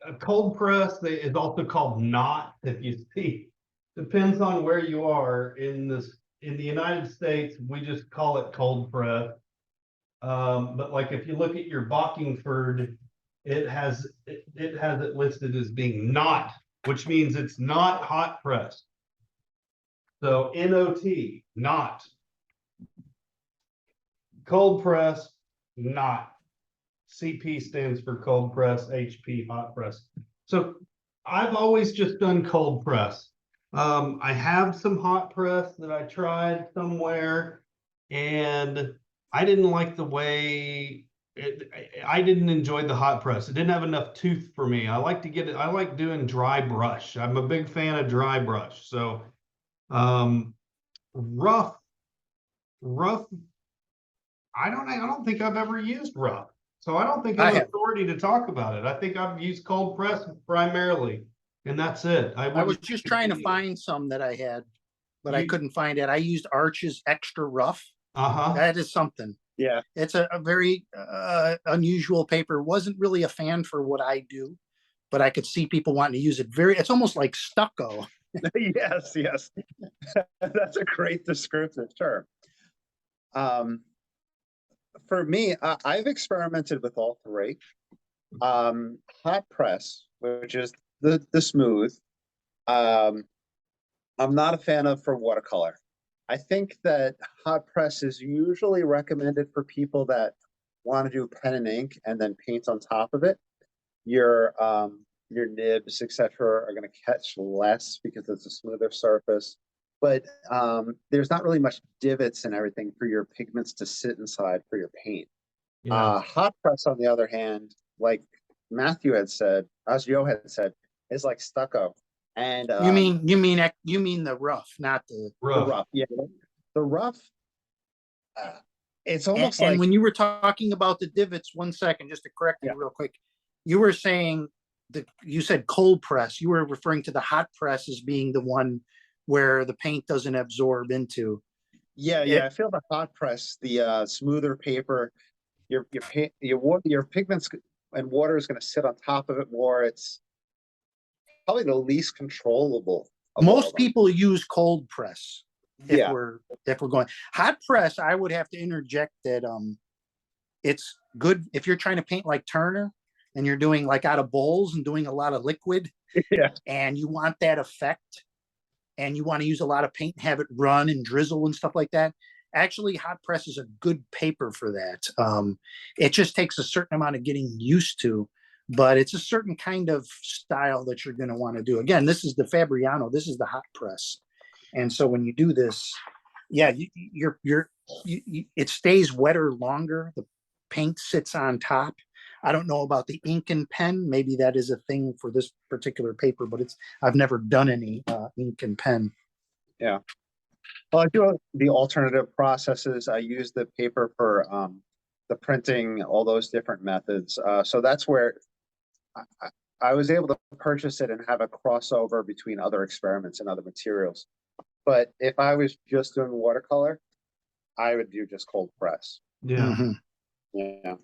a cold press is also called knot. If you see, depends on where you are in the United States. We just call it cold press. But like if you look at your Bockingford, it has it listed as being knot, which means it's not hot press. So NOT, not. Cold press, not. CP stands for cold press, HP hot press. So I've always just done cold press. I have some hot press that I tried somewhere, and I didn't like the way I didn't enjoy the hot press. It didn't have enough tooth for me. I like doing dry brush. I'm a big fan of dry brush. So rough. I don't think I've ever used rough. So I don't think I'm authority to talk about it. I think I've used cold press primarily, and that's it. I was just trying to find some that I had, but I couldn't find it. I used Arch's Extra Rough. Uh-huh. That is something. Yeah. It's a very unusual paper. Wasn't really a fan for what I do, but I could see people wanting to use it. It's almost like stucco. Yes, yes. That's a great descriptive term. Um, for me, I've experimented with all three. Hot press, which is the smooth. Um, I'm not a fan of for watercolor. I think that hot press is usually recommended for people that want to do pen and ink and then paint on top of it. Your nibs, etc., are going to catch less because it's a smoother surface. But there's not really much divots and everything for your pigments to sit inside for your paint. Yeah. Hot press, on the other hand, like Matthew had said, as Joe had said, is like stucco. And You mean the rough, not the. the Rough. rough, yeah, the rough. Uh, it's And, almost and like, when you were talking about the divots, 1 second, just to correct yeah, you real quick, you were saying that you said cold press. You were referring to the hot press as being the one where the paint doesn't absorb into yeah, it. I feel the hot press, the smoother paper, your paint, your pigments and water is going to sit on top of it more. It's probably the least controllable of all of Most them. people use cold press if Yeah, we're going hot press. I would have to interject that it's good if you're trying to paint like Turner and you're doing like out of bowls and doing a lot of liquid yeah, and you want that effect and you want to use a lot of paint and have it run and drizzle and stuff like that. Actually, hot press is a good paper for that. It just takes a certain amount of getting used to, but it's a certain kind of style that you're going to want to do. Again, this is the Fabriano. This is the hot press, and so when you do this, yeah, it stays wetter longer. The paint sits on top. I don't know about the ink and pen. Maybe that is a thing for this particular paper, but I've never done any ink and pen. yeah. Well, I do the alternative processes. I use the paper for the printing, all those different methods. So that's where I was able to purchase it and have a crossover between other experiments and other materials. But if I was just doing watercolor, I would do just cold press. Yeah. Mm-hmm. Yeah.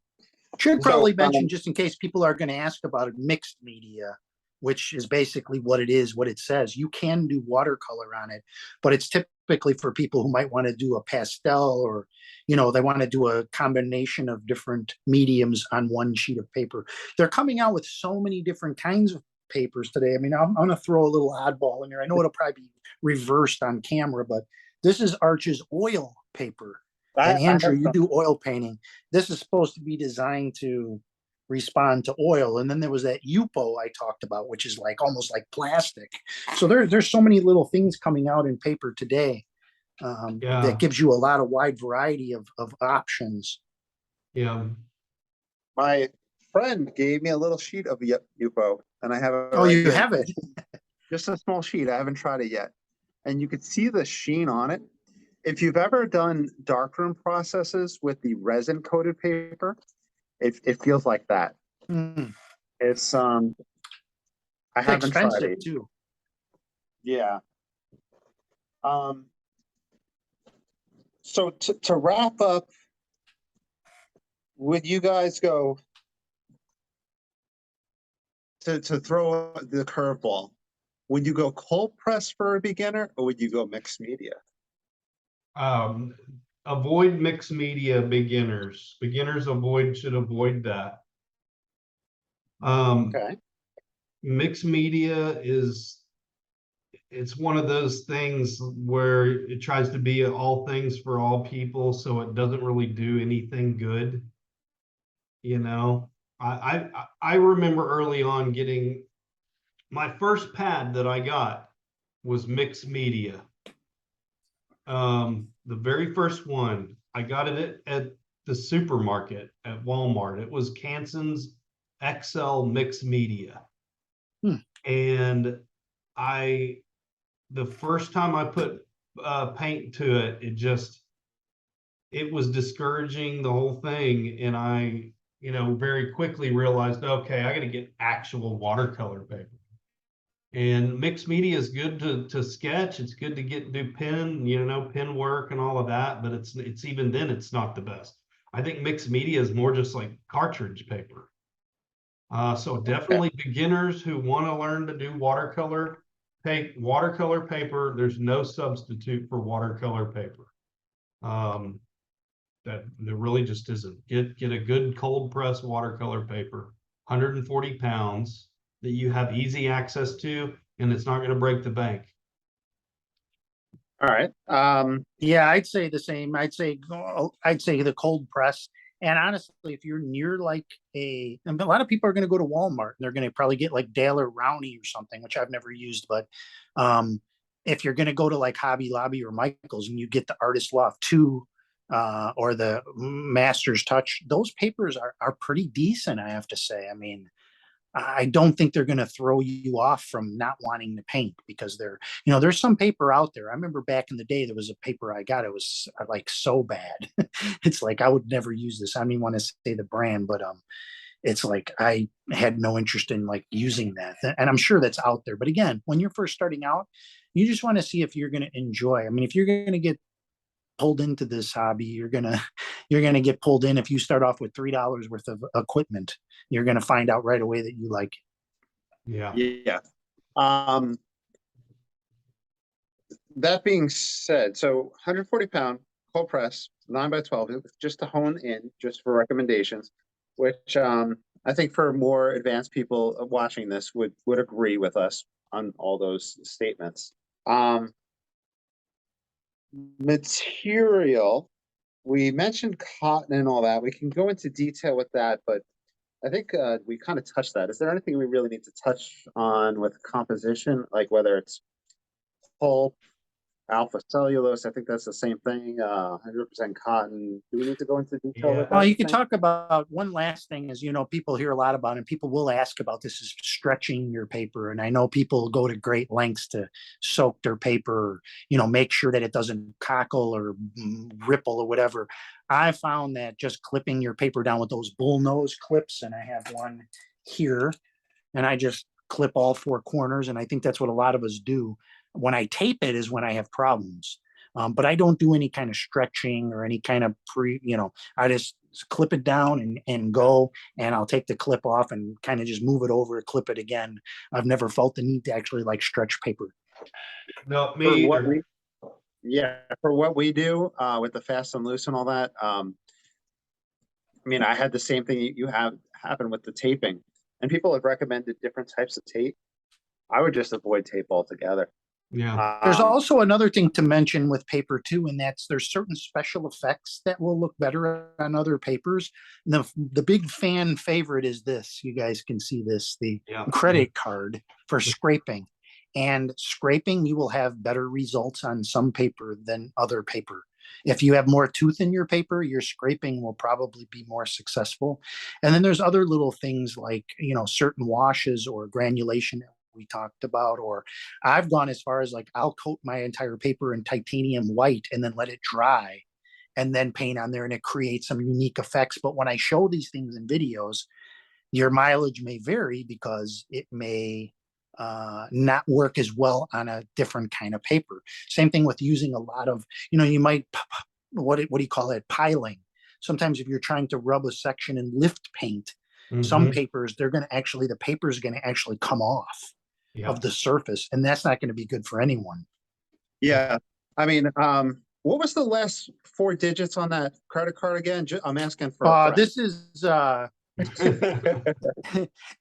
Should So, probably mention, just in case people are going to ask about it, mixed media, which is basically what it is, what it says. You can do watercolor on it, but it's typically for people who might want to do a pastel or, they want to do a combination of different mediums on one sheet of paper. They're coming out with so many different kinds of papers today. I mean, I'm going to throw a little oddball in there. I know it'll probably be reversed on camera, but this is Arch's oil paper. And Andrew, you do oil painting. This is supposed to be designed to respond to oil. And then there was that Yupo I talked about, which is like almost like plastic. So there's so many little things coming out in paper today that gives you a lot of wide variety of options. Yeah. my friend gave me a little sheet of Yupo, and I have it. Oh, you have it? Just a small sheet. I haven't tried it yet. And you could see the sheen on it. If you've ever done darkroom processes with the resin coated paper, it feels like that. Mm. It's I It's haven't tried expensive it. too. Yeah. So to wrap up, would you guys go to throw the curveball? Would you go cold press for a beginner, or would you go mixed media? Avoid mixed media beginners. Beginners should avoid that. Okay. Mixed media it's one of those things where it tries to be all things for all people, so it doesn't really do anything good. I remember early on getting my first pad that I got was mixed media. The very first one, I got it at the supermarket at Walmart. It was Canson's XL mixed media. And the first time I put paint to it, it was discouraging, the whole thing. And I, very quickly realized, okay, I got to get actual watercolor paper. And mixed media is good to sketch. It's good to do pen, pen work and all of that. But it's even then, it's not the best. I think mixed media is more just like cartridge paper. So definitely beginners who want to learn to do watercolor, watercolor paper. There's no substitute for watercolor paper. That there really just isn't. Get a good cold press watercolor paper, 140 pounds that you have easy access to, and it's not going to break the bank. All right. Yeah, I'd say the same. I'd say the cold press. And honestly, if you're near like and a lot of people are going to go to Walmart and they're going to probably get like Dale or Rowney or something, which I've never used. But if you're going to go to like Hobby Lobby or Michael's and you get the Artist Loft 2 or the Master's Touch, those papers are pretty decent, I have to say. I mean, I don't think they're going to throw you off from not wanting to paint because there's some paper out there. I remember back in the day, there was a paper I got. It was like so bad. It's like, I would never use this. I don't even want to say the brand, but it's like, I had no interest in like using that. And I'm sure that's out there. But again, when you're first starting out, you just want to see if you're going to enjoy. I mean, if you're going to get pulled into this hobby, you're gonna get pulled in. If you start off with $3 worth of equipment, you're gonna find out right away that you like it. Yeah. Yeah. That being said, so 140-pound cold press, 9x12, just to hone in, just for recommendations, which I think for more advanced people watching this would agree with us on all those statements. Material, we mentioned cotton and all that. We can go into detail with that, but I think we kind of touched that. Is there anything we really need to touch on with composition, like whether it's pulp, alpha cellulose? I think that's the same thing. 100% cotton. Do we need to go into detail with that? Well, you could talk about one last thing is, people hear a lot about it, and people will ask about this is stretching your paper. And I know people go to great lengths to soak their paper, make sure that it doesn't cockle or ripple or whatever. I found that just clipping your paper down with those bull nose clips, and I have one here, and I just clip all four corners. And I think that's what a lot of us do. When I tape it is when I have problems. But I don't do any kind of stretching or any kind of I just clip it down and go, and I'll take the clip off and kind of just move it over, clip it again. I've never felt the need to actually like stretch paper. No, me either. For what we do with the fast and loose and all that, I mean, I had the same thing you have happen with the taping, and people have recommended different types of tape. I would just avoid tape altogether. Yeah. There's also another thing to mention with paper too, and that's there's certain special effects that will look better on other papers. The big fan favorite is this. You guys can see this, the credit card for scraping. And scraping, you will have better results on some paper than other paper. If you have more tooth in your paper, your scraping will probably be more successful. And then there's other little things like, certain washes or granulation we talked about, or I've gone as far as like I'll coat my entire paper in titanium white and then let it dry and then paint on there, and it creates some unique effects. But when I show these things in videos, your mileage may vary because it may not work as well on a different kind of paper. Same thing with using a lot of, you might, what do you call it? Piling. Sometimes if you're trying to rub a section in lift paint, some papers, the paper is going to actually come off of the surface, and that's not going to be good for anyone. Yeah. I mean, what was the last 4 digits on that credit card again? I'm asking for this is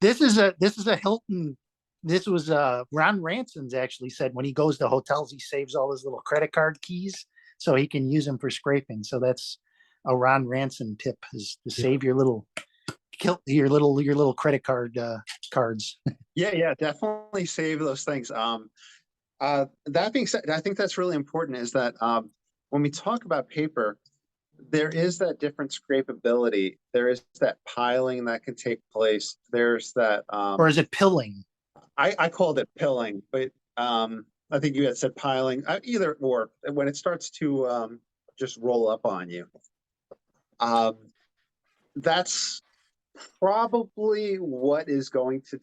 this is a Hilton. This was Ron Ranson's actually said when he goes to hotels, he saves all his little credit card keys so he can use them for scraping. So that's a Ron Ranson tip, is to save your little credit card cards. Yeah, definitely save those things. That being said, I think that's really important is that when we talk about paper, there is that different scrapability. There is that piling that can take place. There's that or is it pilling? I called it pilling, but I think you had said piling, either or, when it starts to just roll up on you. That's probably what is going to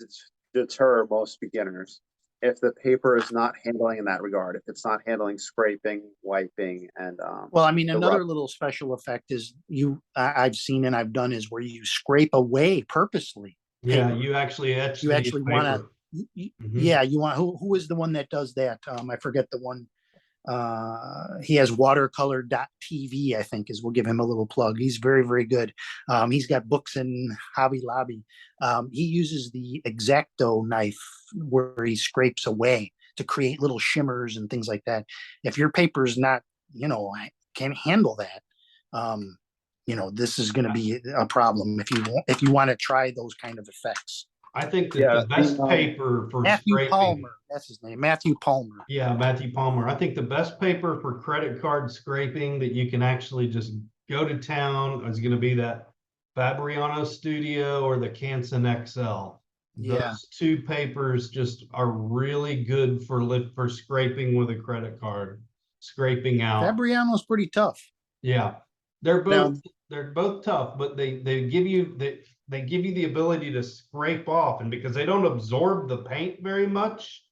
deter most beginners. if the paper is not handling in that regard, if it's not handling scraping, wiping, and Well, I mean, the rub. another little special effect is I've seen and I've done is where you scrape away purposely. Yeah, Paper. you actually etch You the actually want to, paper. Mhm. yeah, you want, who is the one that does that? I forget the one. He has watercolor.tv, I think is, we'll give him a little plug. He's very, very good. He's got books in Hobby Lobby. He uses the X-Acto knife where he scrapes away to create little shimmers and things like that. If your paper is not, can't handle that, this is going to be a problem if you want to try those kind of effects. I think that Yeah, the best paper for Matthew scraping. Palmer, that's his name, Matthew Palmer. Yeah, Matthew Palmer. I think the best paper for credit card scraping that you can actually just go to town is going to be that Fabriano Studio or the Canson XL. Yeah. Those two papers just are really good for scraping with a credit card, scraping out. Fabriano's pretty tough. Yeah, they're Now- both tough, but they give you they give you the ability to scrape off, and because they don't absorb the paint very much,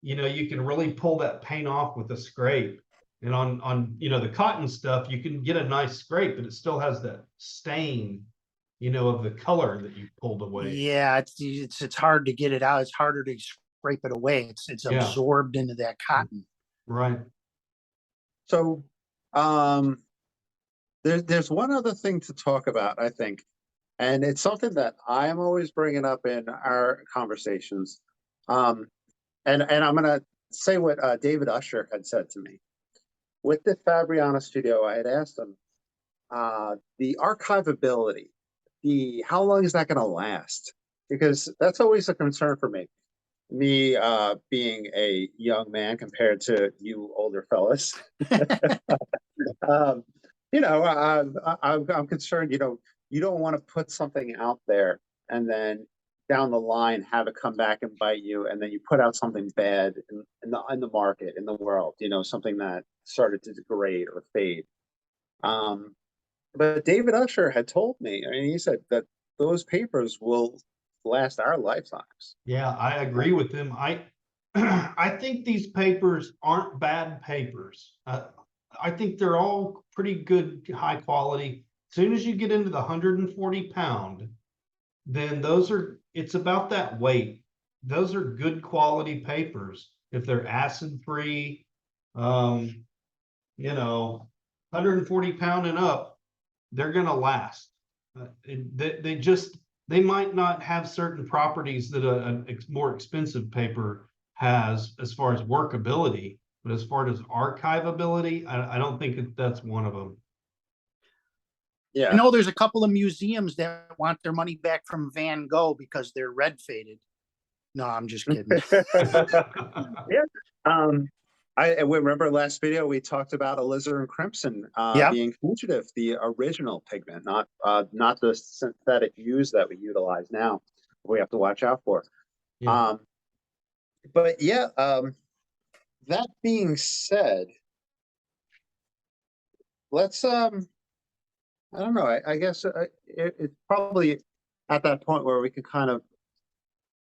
you can really pull that paint off with a scrape. And on the cotton stuff, you can get a nice scrape, but it still has that stain, of the color that you pulled away. Yeah, it's hard to get it out. It's harder to scrape it away. It's Yeah. absorbed into that cotton. Right. So, there's one other thing to talk about, I think, and it's something that I'm always bringing up in our conversations. And I'm gonna say what David Usher had said to me with the Fabriano Studio. I had asked him the archivability, how long is that going to last? Because that's always a concern for me. Me being a young man compared to you older fellas. I'm concerned. You don't want to put something out there and then down the line have it come back and bite you, and then you put out something bad in the market, in the world. Something that started to degrade or fade. But David Usher had told me, he said that those papers will last our lifetimes. Yeah, I agree with him. I think these papers aren't bad papers. I think they're all pretty good, high quality. As soon as you get into the 140 pound, then it's about that weight. Those are good quality papers. If they're acid free, 140 pound and up, they're going to last. They might not have certain properties that a more expensive paper has as far as workability, but as far as archivability, I don't think that's one of them. I know there's a couple of museums that want their money back from Van Gogh because they're red faded. No, I'm just kidding. Yeah. I remember last video we talked about alizarin crimson being fugitive, the original pigment, not the synthetic hues that we utilize now. We have to watch out for. Yeah. But yeah, that being said, let's I don't know. I guess it's probably at that point where we can kind of,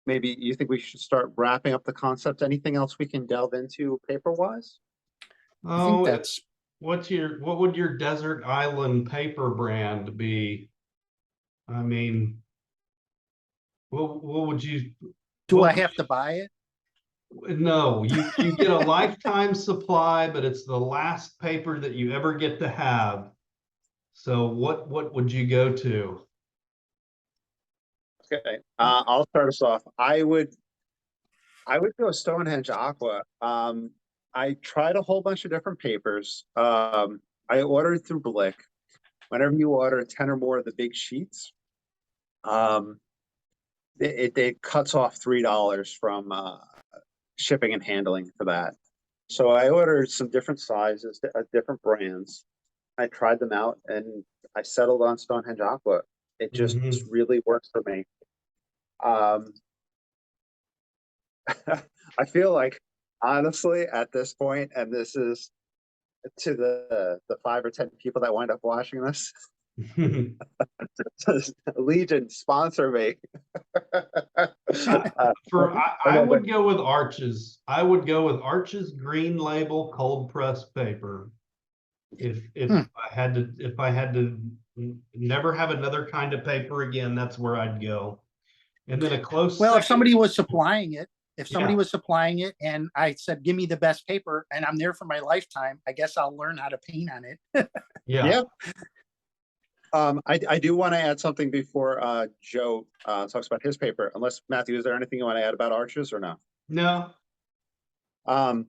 maybe you think we should start wrapping up the concept. Anything else we can delve into paper wise? I think that's what would your desert island paper brand be? I mean, what would you? Do I have to buy it? No, you get a lifetime supply, but it's the last paper that you ever get to have. So what would you go to? Okay, I'll start us off. I would go Stonehenge Aqua. I tried a whole bunch of different papers. I ordered through Blick. Whenever you order 10 or more of the big sheets, it cuts off $3 from shipping and handling for that. So I ordered some different sizes, different brands. I tried them out and I settled on Stonehenge Aqua. It just really works for me. I feel like, honestly, at this point, and this is to the 5 or 10 people that wind up watching this, Legion, sponsor me. I would go with Arches. I would go with Arches Green Label cold press paper. If I had to never have another kind of paper again, that's where I'd go. And then a close Well, if second. somebody was supplying it, Yeah. and I said, give me the best paper and I'm there for my lifetime, I guess I'll learn how to paint on it. Yeah. I do want to add something before Joe talks about his paper. Unless Matthew, is there anything you want to add about Arches or no? No. A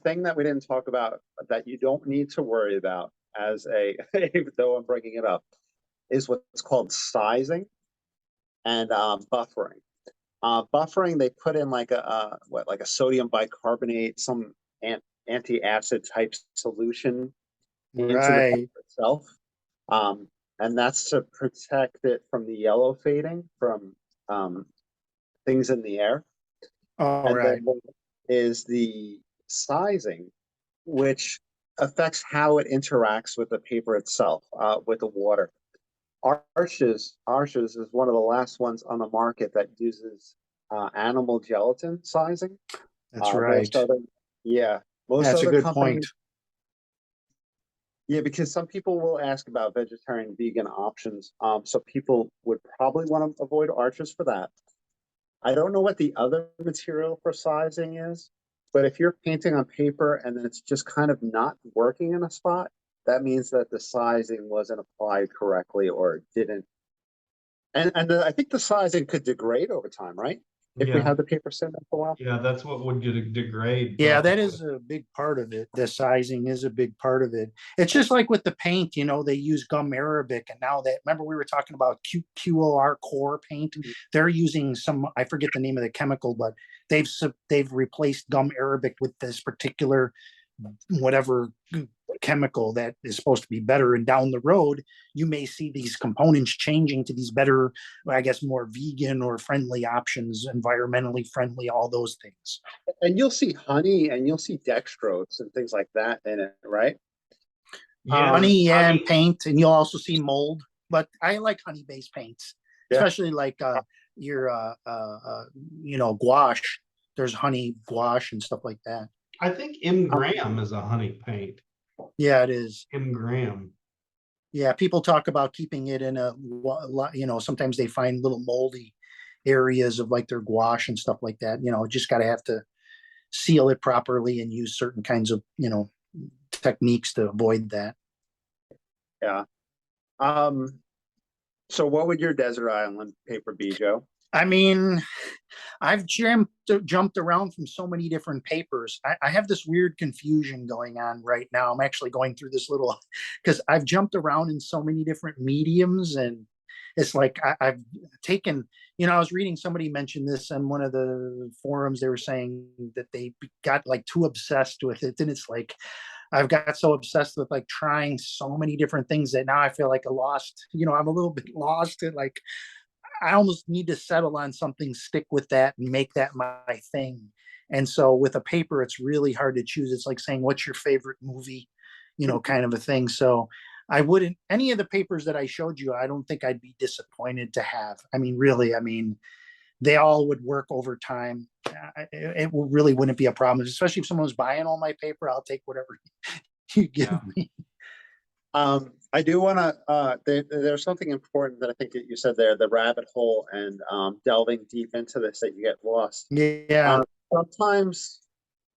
thing that we didn't talk about that you don't need to worry about as even though I'm bringing it up, is what's called sizing and buffering. Buffering, they put in like like a sodium bicarbonate, some anti-acid type solution into the Right. paper itself. And that's to protect it from the yellow fading from things in the air. All And right. then is the sizing, which affects how it interacts with the paper itself, with the water. Arches is one of the last ones on the market that uses animal gelatin sizing. That's right. Most That's a other good point. companies. Yeah, because some people will ask about vegetarian, vegan options. So people would probably want to avoid Arches for that. I don't know what the other material for sizing is, but if you're painting on paper and then it's just kind of not working in a spot, that means that the sizing wasn't applied correctly or didn't. And I think the sizing could degrade over time, right? If we Yeah. have the paper sit there for a while. Yeah, that's what would degrade. Yeah, that probably. is a big part of it. The sizing is a big part of it. It's just like with the paint, they use gum arabic, and now remember we were talking about QOR core paint. They're using some, I forget the name of the chemical, but they've replaced gum arabic with this particular whatever chemical that is supposed to be better. And down the road, you may see these components changing to these better, I guess, more vegan or friendly options, environmentally friendly, all those things. And you'll see honey and you'll see dextrose and things like that in it, right? Yeah, Honey and honey. paint, and you'll also see mold. But I like honey-based paints, especially like your gouache. There's honey gouache and stuff like that. I think M. Graham is a honey paint. Yeah, it is. M. Graham. Yeah, people talk about keeping it in sometimes they find little moldy areas of like their gouache and stuff like that. Just got to have to seal it properly and use certain kinds of, techniques to avoid that. Yeah. So what would your desert island paper be, Joe? I mean, I've jumped around from so many different papers. I have this weird confusion going on right now. I'm actually going through this little, because I've jumped around in so many different mediums, and it's like I've taken, I was reading somebody mention this on one of the forums. They were saying that they got like too obsessed with it. And it's like, I've got so obsessed with like trying so many different things that now I feel like I'm a little bit lost at like, I almost need to settle on something, stick with that and make that my thing. And so with a paper, it's really hard to choose. It's like saying, what's your favorite movie, kind of a thing. So I wouldn't, any of the papers that I showed you, I don't think I'd be disappointed to have. I mean, really, they all would work over time. It really wouldn't be a problem, especially if someone's buying all my paper. I'll take whatever you give me. I do want to, there's something important that I think that you said there, the rabbit hole and delving deep into this that you get lost. Yeah. Sometimes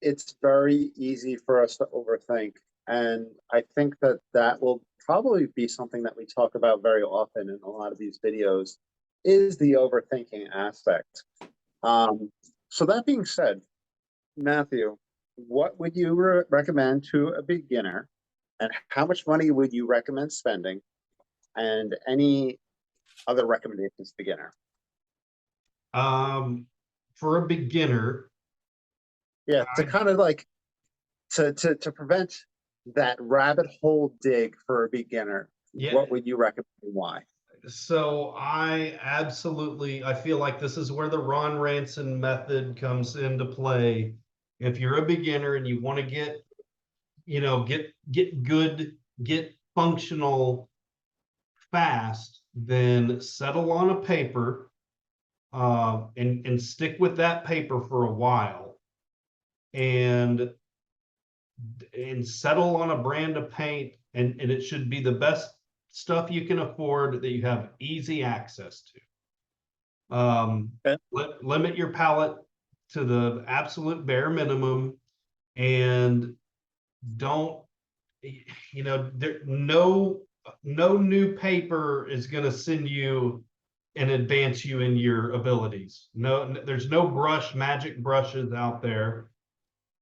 it's very easy for us to overthink. And I think that will probably be something that we talk about very often in a lot of these videos, is the overthinking aspect. So that being said, Matthew, what would you recommend to a beginner? And how much money would you recommend spending? And any other recommendations to beginner? For a beginner. Yeah, to kind of like to prevent that rabbit hole dig for a beginner. Yeah. What would you recommend and why? So I feel like this is where the Ron Ranson method comes into play. If you're a beginner and you want to get good, get functional fast, then settle on a paper and stick with that paper for a while and settle on a brand of paint, and it should be the best stuff you can afford that you have easy access to. Okay. Limit your palette to the absolute bare minimum, and don't, you know, no new paper is going to send you and advance you in your abilities. No, there's no magic brushes out there.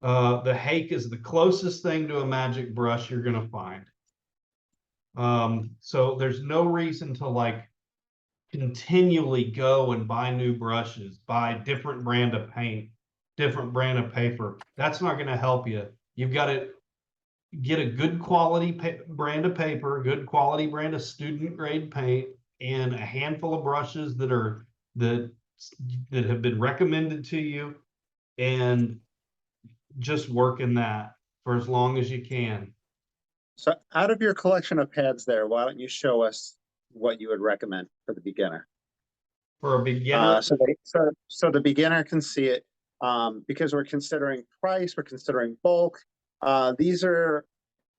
The Hake is the closest thing to a magic brush you're going to find. So there's no reason to like continually go and buy new brushes, buy different brand of paint, different brand of paper. That's not going to help you. You've got to get a good quality brand of paper, good quality brand of student grade paint, and a handful of brushes that have been recommended to you, and just work in that for as long as you can. So out of your collection of pads there, why don't you show us what you would recommend for the beginner? For a beginner, So the beginner can see it, because we're considering price, we're considering bulk. These are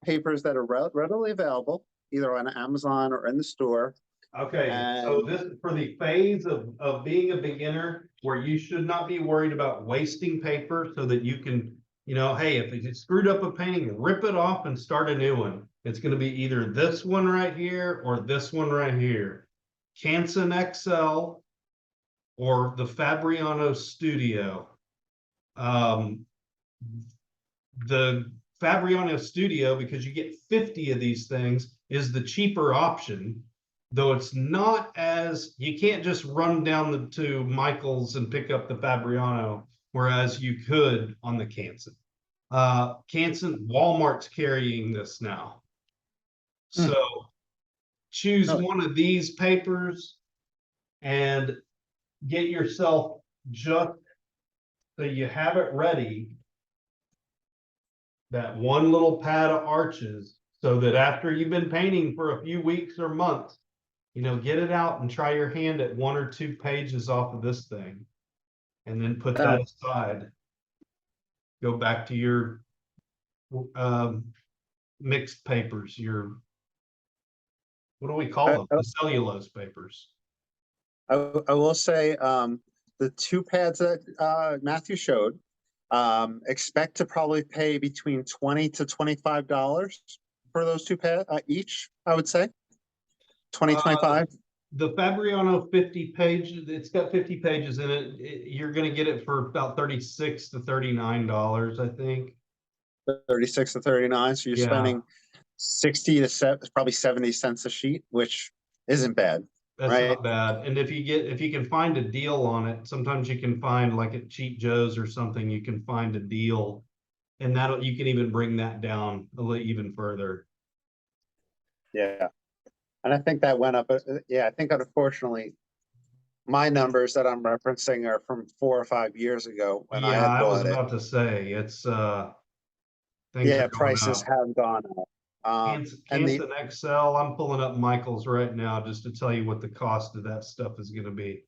papers that are readily available, either on Amazon or in the store. okay, so And- this is for the phase of being a beginner where you should not be worried about wasting paper, so that you can, you know, hey, if you screwed up a painting, rip it off and start a new one. It's going to be either this one right here or this one right here. Canson XL or the Fabriano Studio. The Fabriano Studio, because you get 50 of these things, is the cheaper option, though it's not as, you can't just run down to Michael's and pick up the Fabriano, whereas you could on the Canson. Canson, Walmart's carrying this now. So choose Really? one of these papers and get yourself just so you have it ready, that one little pad of arches, so that after you've been painting for a few weeks or months, you know, get it out and try your hand at 1 or 2 pages off of this thing, and then put that aside. Go back to your mixed papers, your, what do we call them? The cellulose papers. I will say, the 2 pads that Matthew showed, expect to probably pay between $20 to $25 for those 2 pads each, I would say. 25. The Fabriano 50 page, it's got 50 pages in it. You're going to get it for about $36 to $39, I think. 36 to 39. So you're Yeah. spending 60 to probably 70 cents a sheet, which isn't bad. That's right? not bad. And if you can find a deal on it, sometimes you can find, like at Cheap Joe's or something, you can find a deal, and you can even bring that down a little even further. Yeah. And I think that went up. Yeah, I think unfortunately, my numbers that I'm referencing are from 4 or 5 years ago when I Yeah, had I was bought it. about to say, it's things Yeah, are going prices up. have gone up. And the Canson XL, I'm pulling up Michael's right now just to tell you what the cost of that stuff is going to be.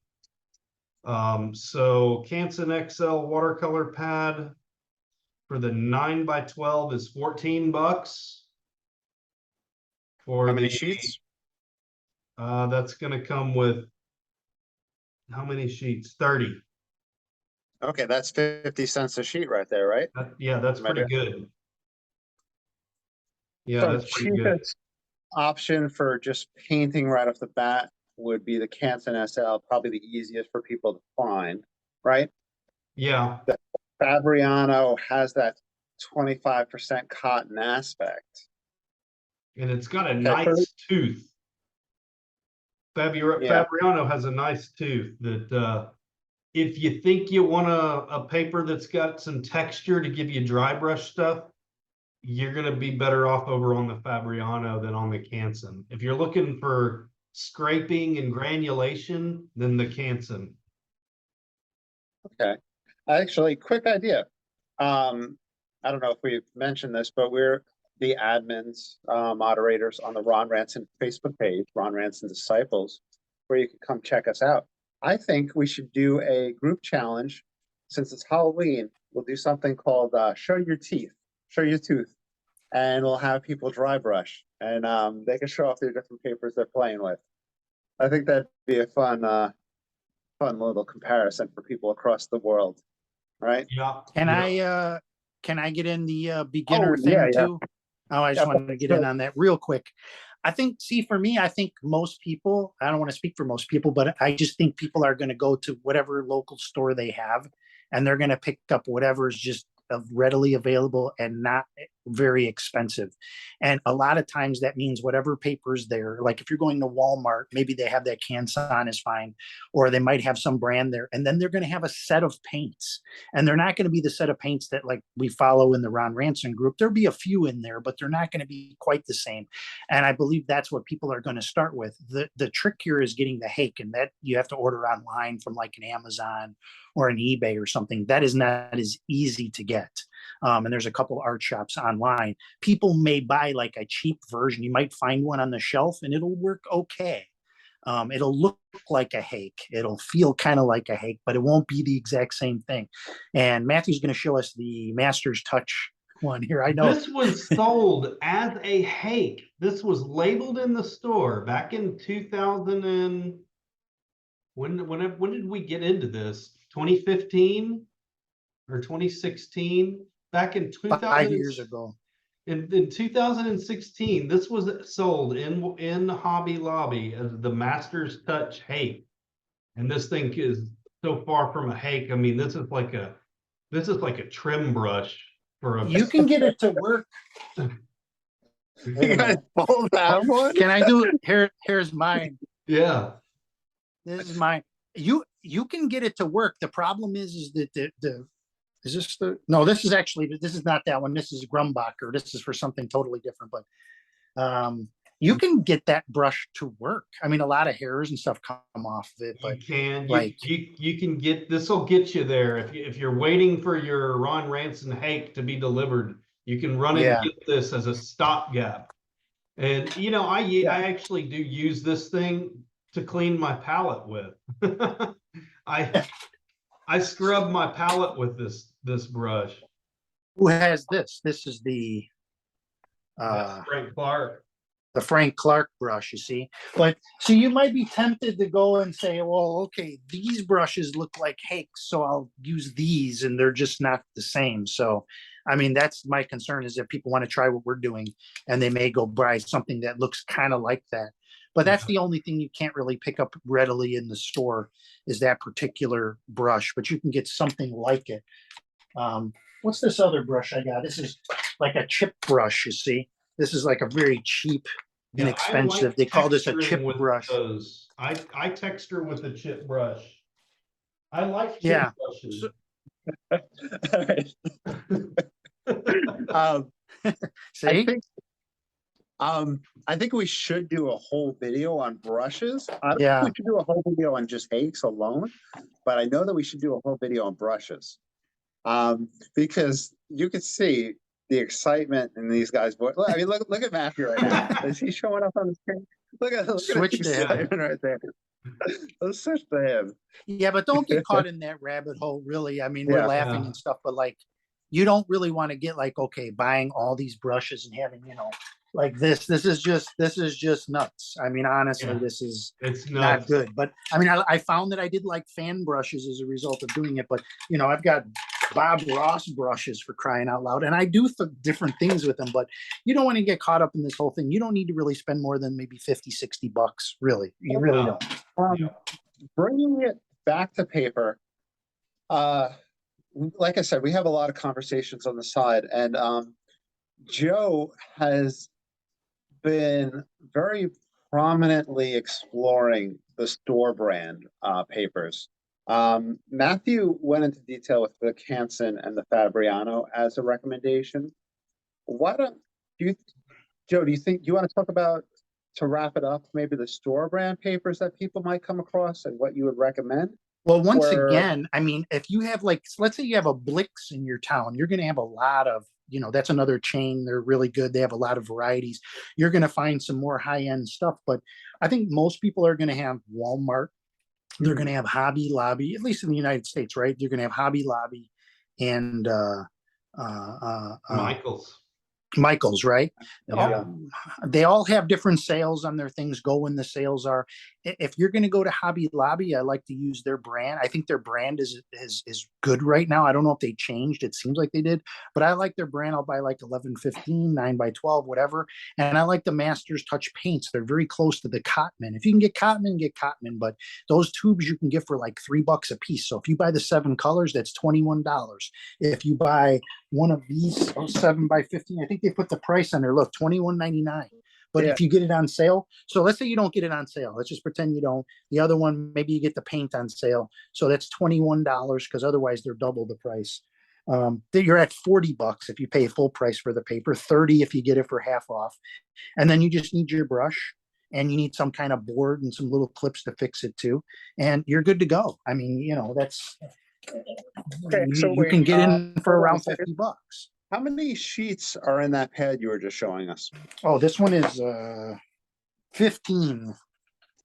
So Canson XL watercolor pad for the 9x12 is $14. For how many the sheets? that's going to come with how many sheets? 30. Okay, that's 50 cents a sheet right there, right? Yeah, that's Am I pretty doing- good. Yeah, So that's pretty good. cheapest option for just painting right off the bat would be the Canson SL, probably the easiest for people to find, right? Yeah, Fabriano has that 25% cotton aspect. and it's got a Okay, nice tooth. Yeah. Fabriano has a nice tooth that if you think you want a paper that's got some texture to give you dry brush stuff, you're going to be better off over on the Fabriano than on the Canson. If you're looking for scraping and granulation, then the Canson. Okay. Actually, quick idea. I don't know if we've mentioned this, but we're the admins, moderators on the Ron Ranson Facebook page, Ron Ranson Disciples, where you can come check us out. I think we should do a group challenge. Since it's Halloween, we'll do something called Show Your Teeth, Show Your Tooth. And we'll have people dry brush, and they can show off their different papers they're playing with. I think that'd be a fun little comparison for people across the world, right? Yeah. Can yeah. can I get in the beginner Oh, thing yeah, yeah. too? Oh, I just Yeah, wanted to get in on that real quick. I think, see, for me, I think most people, I don't want to speak for most people, but I just think people are going to go to whatever local store they have, and they're going to pick up whatever is just readily available and not very expensive. And a lot of times that means whatever paper's there, like if you're going to Walmart, maybe they have that Canson is fine, or they might have some brand there. And then they're going to have a set of paints, and they're not going to be the set of paints that like we follow in the Ron Ranson group. There'll be a few in there, but they're not going to be quite the same. And I believe that's what people are going to start with. The trick here is getting the hake, and that you have to order online from like an Amazon or an eBay or something. That is not as easy to get. And there's a couple art shops online. People may buy like a cheap version. You might find one on the shelf and it'll work okay. It'll look like a hake. It'll feel kind of like a hake, but it won't be the exact same thing. And Matthew's going to show us the Master's Touch one here. I know. This was sold as a hake. This was labeled in the store back in 2000 and when did we get into this? 2015 or 2016? Back in 2000, 5 years ago. In 2016, this was sold in Hobby Lobby as the Master's Touch hake. And this thing is so far from a hake. I mean, this is like a trim brush for a You can get it to work. You guys both have one? Can I do it? Here's mine. yeah. This is mine. You can get it to work. The problem is that is this the, no, this is not that one. This is Grumbacher. This is for something totally different, but you can get that brush to work. I mean, a lot of hairs and stuff come off of it, but You can get, this will get you there. If you're waiting for your Ron Ranson hake to be delivered, you can run and get this as a stopgap. And I actually do use this thing to clean my palette with. I scrub my palette with this brush. who has this? This is the That's Frank Clark. the Frank Clark brush, you see. But so you might be tempted to go and say, well, okay, these brushes look like hakes, so I'll use these, and they're just not the same. So, I mean, that's my concern, is that people want to try what we're doing, and they may go buy something that looks kind of like that. But that's the only thing you can't really pick up readily in the store, is that particular brush, but you can get something like it. What's this other brush I got? This is like a chip brush, you see. This is like a very cheap, inexpensive. Like, they call this a chip brush. Those. I texture with a chip brush. I like chip brushes. See? I think we should do a whole video on brushes. I don't think we should do a whole video on just hakes alone, but I know that we should do a whole video on brushes. Because you can see the excitement in these guys' voice. I mean, look at Matthew right now. Is he showing up on the screen? Look at the excitement right there. Let's switch to him. Yeah, but don't get caught in that rabbit hole, really. I mean, we're laughing and stuff, but like, you don't really want to get like, okay, buying all these brushes and having, like this is just nuts. I mean, honestly, it's not good. But I mean, I found that I did like fan brushes as a result of doing it. But I've got Bob Ross brushes, for crying out loud, and I do different things with them. But you don't want to get caught up in this whole thing. You don't need to really spend more than maybe $50-$60, really. You really don't. Bringing it back to paper, like I said, we have a lot of conversations on the side, and Joe has been very prominently exploring the store brand papers. Matthew went into detail with the Canson and the Fabriano as a recommendation. Why don't you, Joe, do you want to talk about, to wrap it up, maybe the store brand papers that people might come across and what you would recommend? Well, once again, I mean, if you have, like, let's say you have a Blix in your town, you're going to have a lot of that's another chain. They're really good. They have a lot of varieties. You're going to find some more high-end stuff, but I think most people are going to have Walmart. They're going to have Hobby Lobby, at least in the United States, right? You're going to have Hobby Lobby and Michael's. Michael's, right? Yeah. They all have different sales on their things. Go when the sales are. If you're going to go to Hobby Lobby, I like to use their brand. I think their brand is good right now. I don't know if they changed. It seems like they did, but I like their brand. I'll buy like 1115, 9x12, whatever. And I like the Masters Touch paints. They're very close to the Cotman. If you can get Cotman, get Cotman. But those tubes you can get for like $3 a piece. So if you buy the 7 colors, that's $21. If you buy one of these 7x15, I think they put the price on there. Look, $21.99. But if you get it on sale, so let's say you don't get it on sale. Let's just pretend you don't. The other one, maybe you get the paint on sale. So that's $21 because otherwise they're double the price. You're at $40 if you pay full price for the paper, 30 if you get it for half off. And then you just need your brush and you need some kind of board and some little clips to fix it too. And you're good to go. I mean, that's Okay, so you can get in for around $50. How many sheets are in that pad you were just showing us? Oh, this one is 15.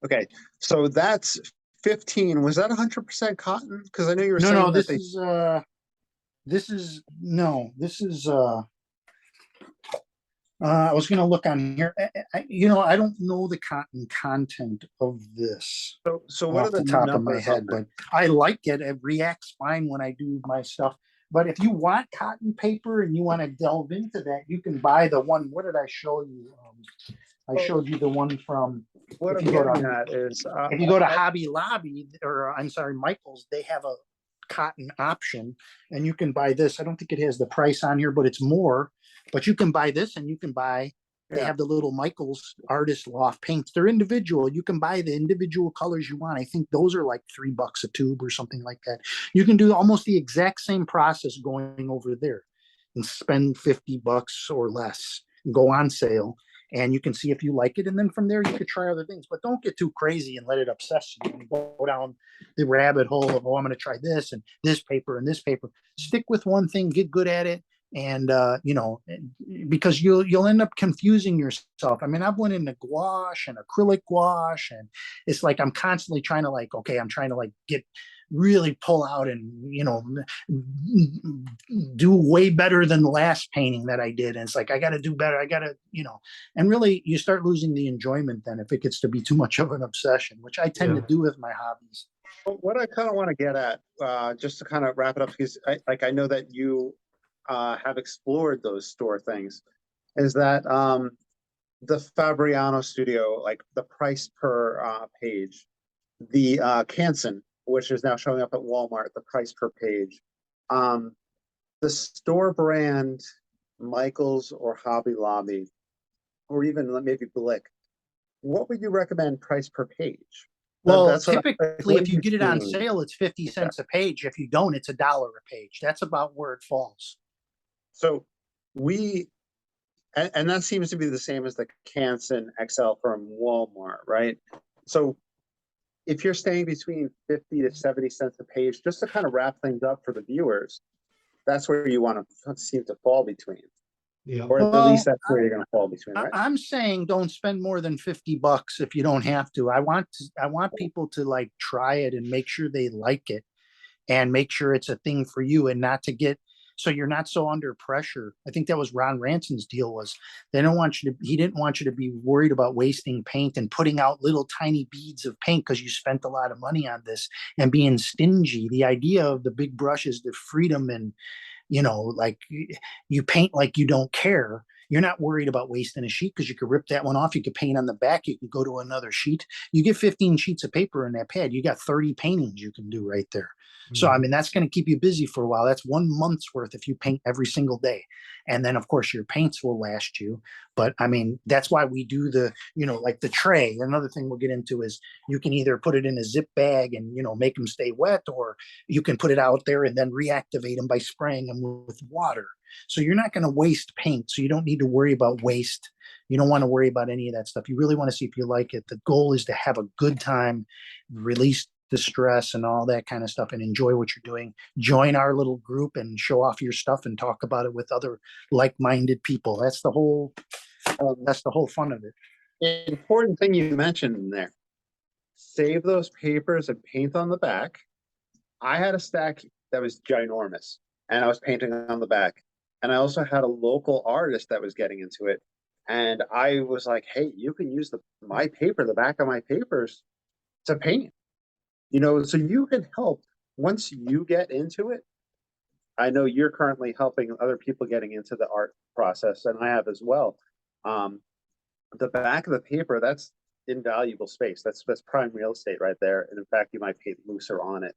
Okay, so that's 15. Was that 100% cotton? Because I know you were saying No, that I was going to look on here. I don't know the cotton content of this So what are off the the top of my numbers head, on but I like it. It reacts fine when I do my stuff. But if you want cotton paper and you want to delve into that, you can buy the one. What did I show you? I showed you the one from. What If I'm you go to- getting at is If you go to Hobby Lobby, or I'm sorry, Michael's, they have a cotton option, and you can buy this. I don't think it has the price on here, but it's more. But you can buy this, and you can buy. They Yeah. have the little Michael's Artist Loft paints. They're individual. You can buy the individual colors you want. I think those are like $3 a tube or something like that. You can do almost the exact same process going over there and spend $50 or less and go on sale. And you can see if you like it. And then from there, you could try other things, but don't get too crazy and let it obsess you and go down the rabbit hole of, I'm going to try this and this paper and this paper. Stick with one thing, get good at it. And, because you'll end up confusing yourself. I mean, I've went into gouache and acrylic gouache, and it's like, I'm constantly trying to get really pull out and, do way better than the last painting that I did. And it's like, I got to do better. I got to, and really you start losing the enjoyment then if it gets to be too much of an obsession, which I tend to do with my hobbies. what I kind of want to get at, just to kind of wrap it up, because I know that you have explored those store things, is that the Fabriano studio, like the price per page, the Canson, which is now showing up at Walmart, the price per page, the store brand Michael's or Hobby Lobby, or even maybe Blick, what would you recommend price per page? Well, typically, if you get it on sale, it's 50 cents a page. If you don't, it's $1 a page. That's about where it falls. So and that seems to be the same as the Canson XL from Walmart, right? So if you're staying between 50 to 70 cents a page, just to kind of wrap things up for the viewers, that's where you want to seem to fall between. Yeah. Or at least that's where you're going to fall between, right? I'm saying don't spend more than $50 if you don't have to. I want people to like try it and make sure they like it and make sure it's a thing for you, and not to get, so you're not so under pressure. I think that was Ron Ranson's deal, was he didn't want you to be worried about wasting paint and putting out little tiny beads of paint because you spent a lot of money on this and being stingy. The idea of the big brush is the freedom, and like you paint like you don't care. You're not worried about wasting a sheet because you could rip that one off. You could paint on the back. You could go to another sheet. You get 15 sheets of paper in that pad. You got 30 paintings you can do right there. So, I mean, that's going to keep you busy for a while. That's 1 month's worth if you paint every single day. And then, of course, your paints will last you. But, I mean, that's why we do the, like the tray. Another thing we'll get into is you can either put it in a zip bag and, make them stay wet, or you can put it out there and then reactivate them by spraying them with water. So you're not going to waste paint. So you don't need to worry about waste. You don't want to worry about any of that stuff. You really want to see if you like it. The goal is to have a good time, release distress and all that kind of stuff and enjoy what you're doing. Join our little group and show off your stuff and talk about it with other like-minded people. That's the whole fun of it. Important thing you mentioned in there. Save those papers and paint on the back. I had a stack that was ginormous and I was painting on the back. And I also had a local artist that was getting into it. And I was like, hey, you can use my paper, the back of my papers to paint. So you can help once you get into it. I know you're currently helping other people getting into the art process, and I have as well. The back of the paper, that's invaluable space. That's prime real estate right there. And in fact, you might paint looser on it.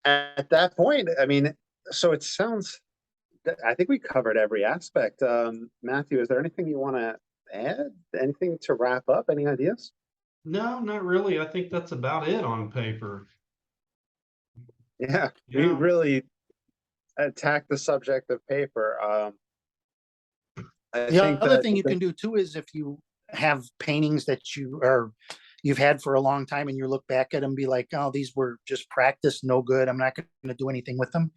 At that point, I mean, so it sounds, I think we covered every aspect. Matthew, is there anything you want to add? Anything to wrap up? Any ideas? No, not really. I think that's about it on paper. Yeah, we Yeah. really attacked the subject of paper. I The think other that thing you can do too is if you have paintings that you've had for a long time and you look back at them and be like, oh, these were just practice, no good. I'm not going to do anything with them.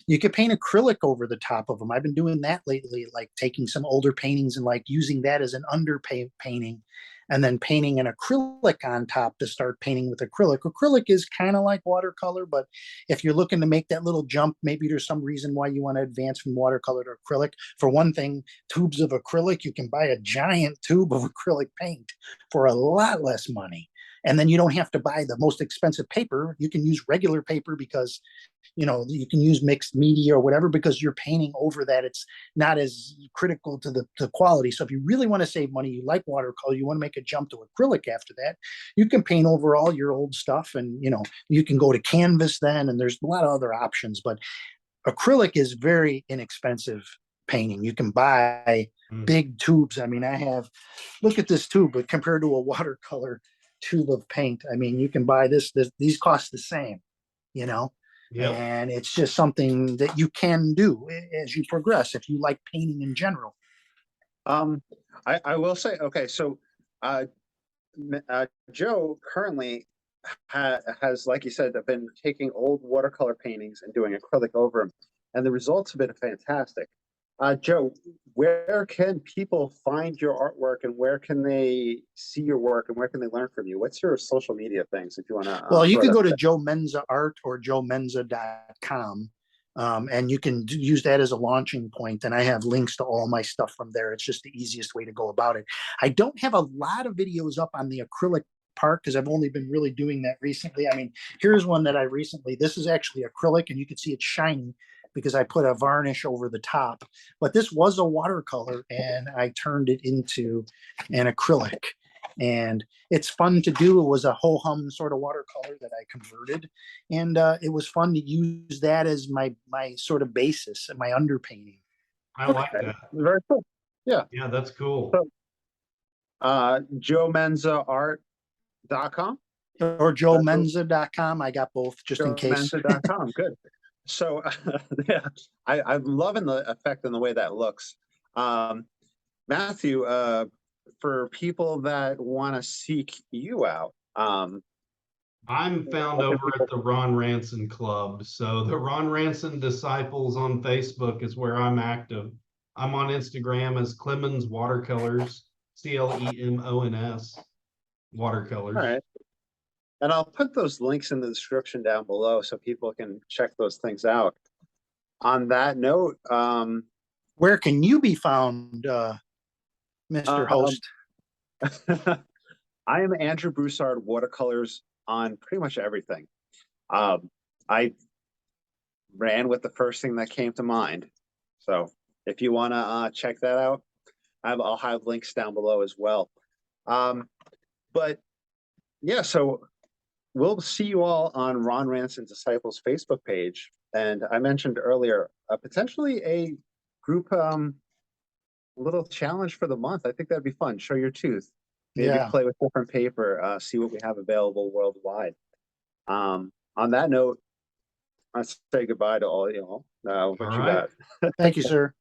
You could paint acrylic over the top of them. I've been doing that lately, like taking some older paintings and like using that as an painting and then painting an acrylic on top to start painting with acrylic. Acrylic is kind of like watercolor, but if you're looking to make that little jump, maybe there's some reason why you want to advance from watercolor to acrylic. For one thing, tubes of acrylic, you can buy a giant tube of acrylic paint for a lot less money. And then you don't have to buy the most expensive paper. You can use regular paper because you can use mixed media or whatever because you're painting over that. It's not as critical to the quality. So if you really want to save money, you like watercolor, you want to make a jump to acrylic after that, you can paint over all your old stuff and, you can go to canvas then, and there's a lot of other options, but acrylic is very inexpensive painting. You can buy big tubes. I mean, look at this tube, but compared to a watercolor tube of paint, I mean, you can buy these cost the same, Yep. and it's just something that you can do as you progress if you like painting in general. I will say, okay, so Joe currently has, like you said, been taking old watercolor paintings and doing acrylic over them, and the results have been fantastic. Joe, where can people find your artwork, and where can they see your work, and where can they learn from you? What's your social media things if you want to? Well, you could go to Joe Menza Art or joemenza.com. And you can use that as a launching point. And I have links to all my stuff from there. It's just the easiest way to go about it. I don't have a lot of videos up on the acrylic part because I've only been really doing that recently. I mean, here's one that this is actually acrylic, and you can see it's shiny because I put a varnish over the top, but this was a watercolor and I turned it into an acrylic. And it's fun to do. It was a ho-hum sort of watercolor that I converted, and it was fun to use that as my sort of basis and my underpainting. I like that. Very cool. Yeah, that's cool. So, joemenzaart.com or joemenza.com. I got both just in case. joemenza.com. Good. So yeah, I'm loving the effect and the way that looks. Matthew, for people that want to seek you out, I'm found over at the Ron Ranson Club. So the Ron Ranson Disciples on Facebook is where I'm active. I'm on Instagram as Clemons Watercolors, Clemons Watercolors. All right. And I'll put those links in the description down below so people can check those things out. On that note, where can you be found, Mr. Host? I am Andrew Broussard Watercolors on pretty much everything. I ran with the first thing that came to mind. So if you want to check that out, I'll have links down below as well. But yeah, so we'll see you all on Ron Ranson Disciples Facebook page. And I mentioned earlier, potentially a group little challenge for the month. I think that'd be fun. Show your tooth. Maybe play with different paper, see what we have available worldwide. On that note, let's say goodbye to all you all. What you got? Thank you, sir.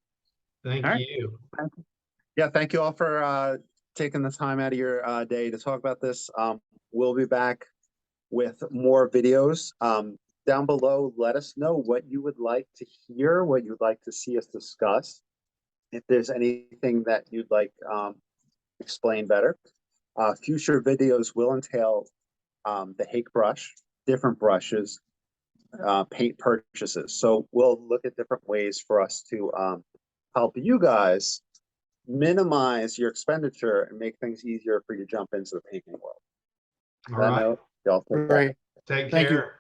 Thank you. Yeah, thank you all for taking the time out of your day to talk about this. We'll be back with more videos. Down below, let us know what you would like to hear, what you'd like to see us discuss. If there's anything that you'd like explained better. Future videos will entail the Hake brush, different brushes, paint purchases. So we'll look at different ways for us to help you guys minimize your expenditure and make things easier for you to jump into the painting world. All On that right. note, y'all take care. Right. Take Thank you. care.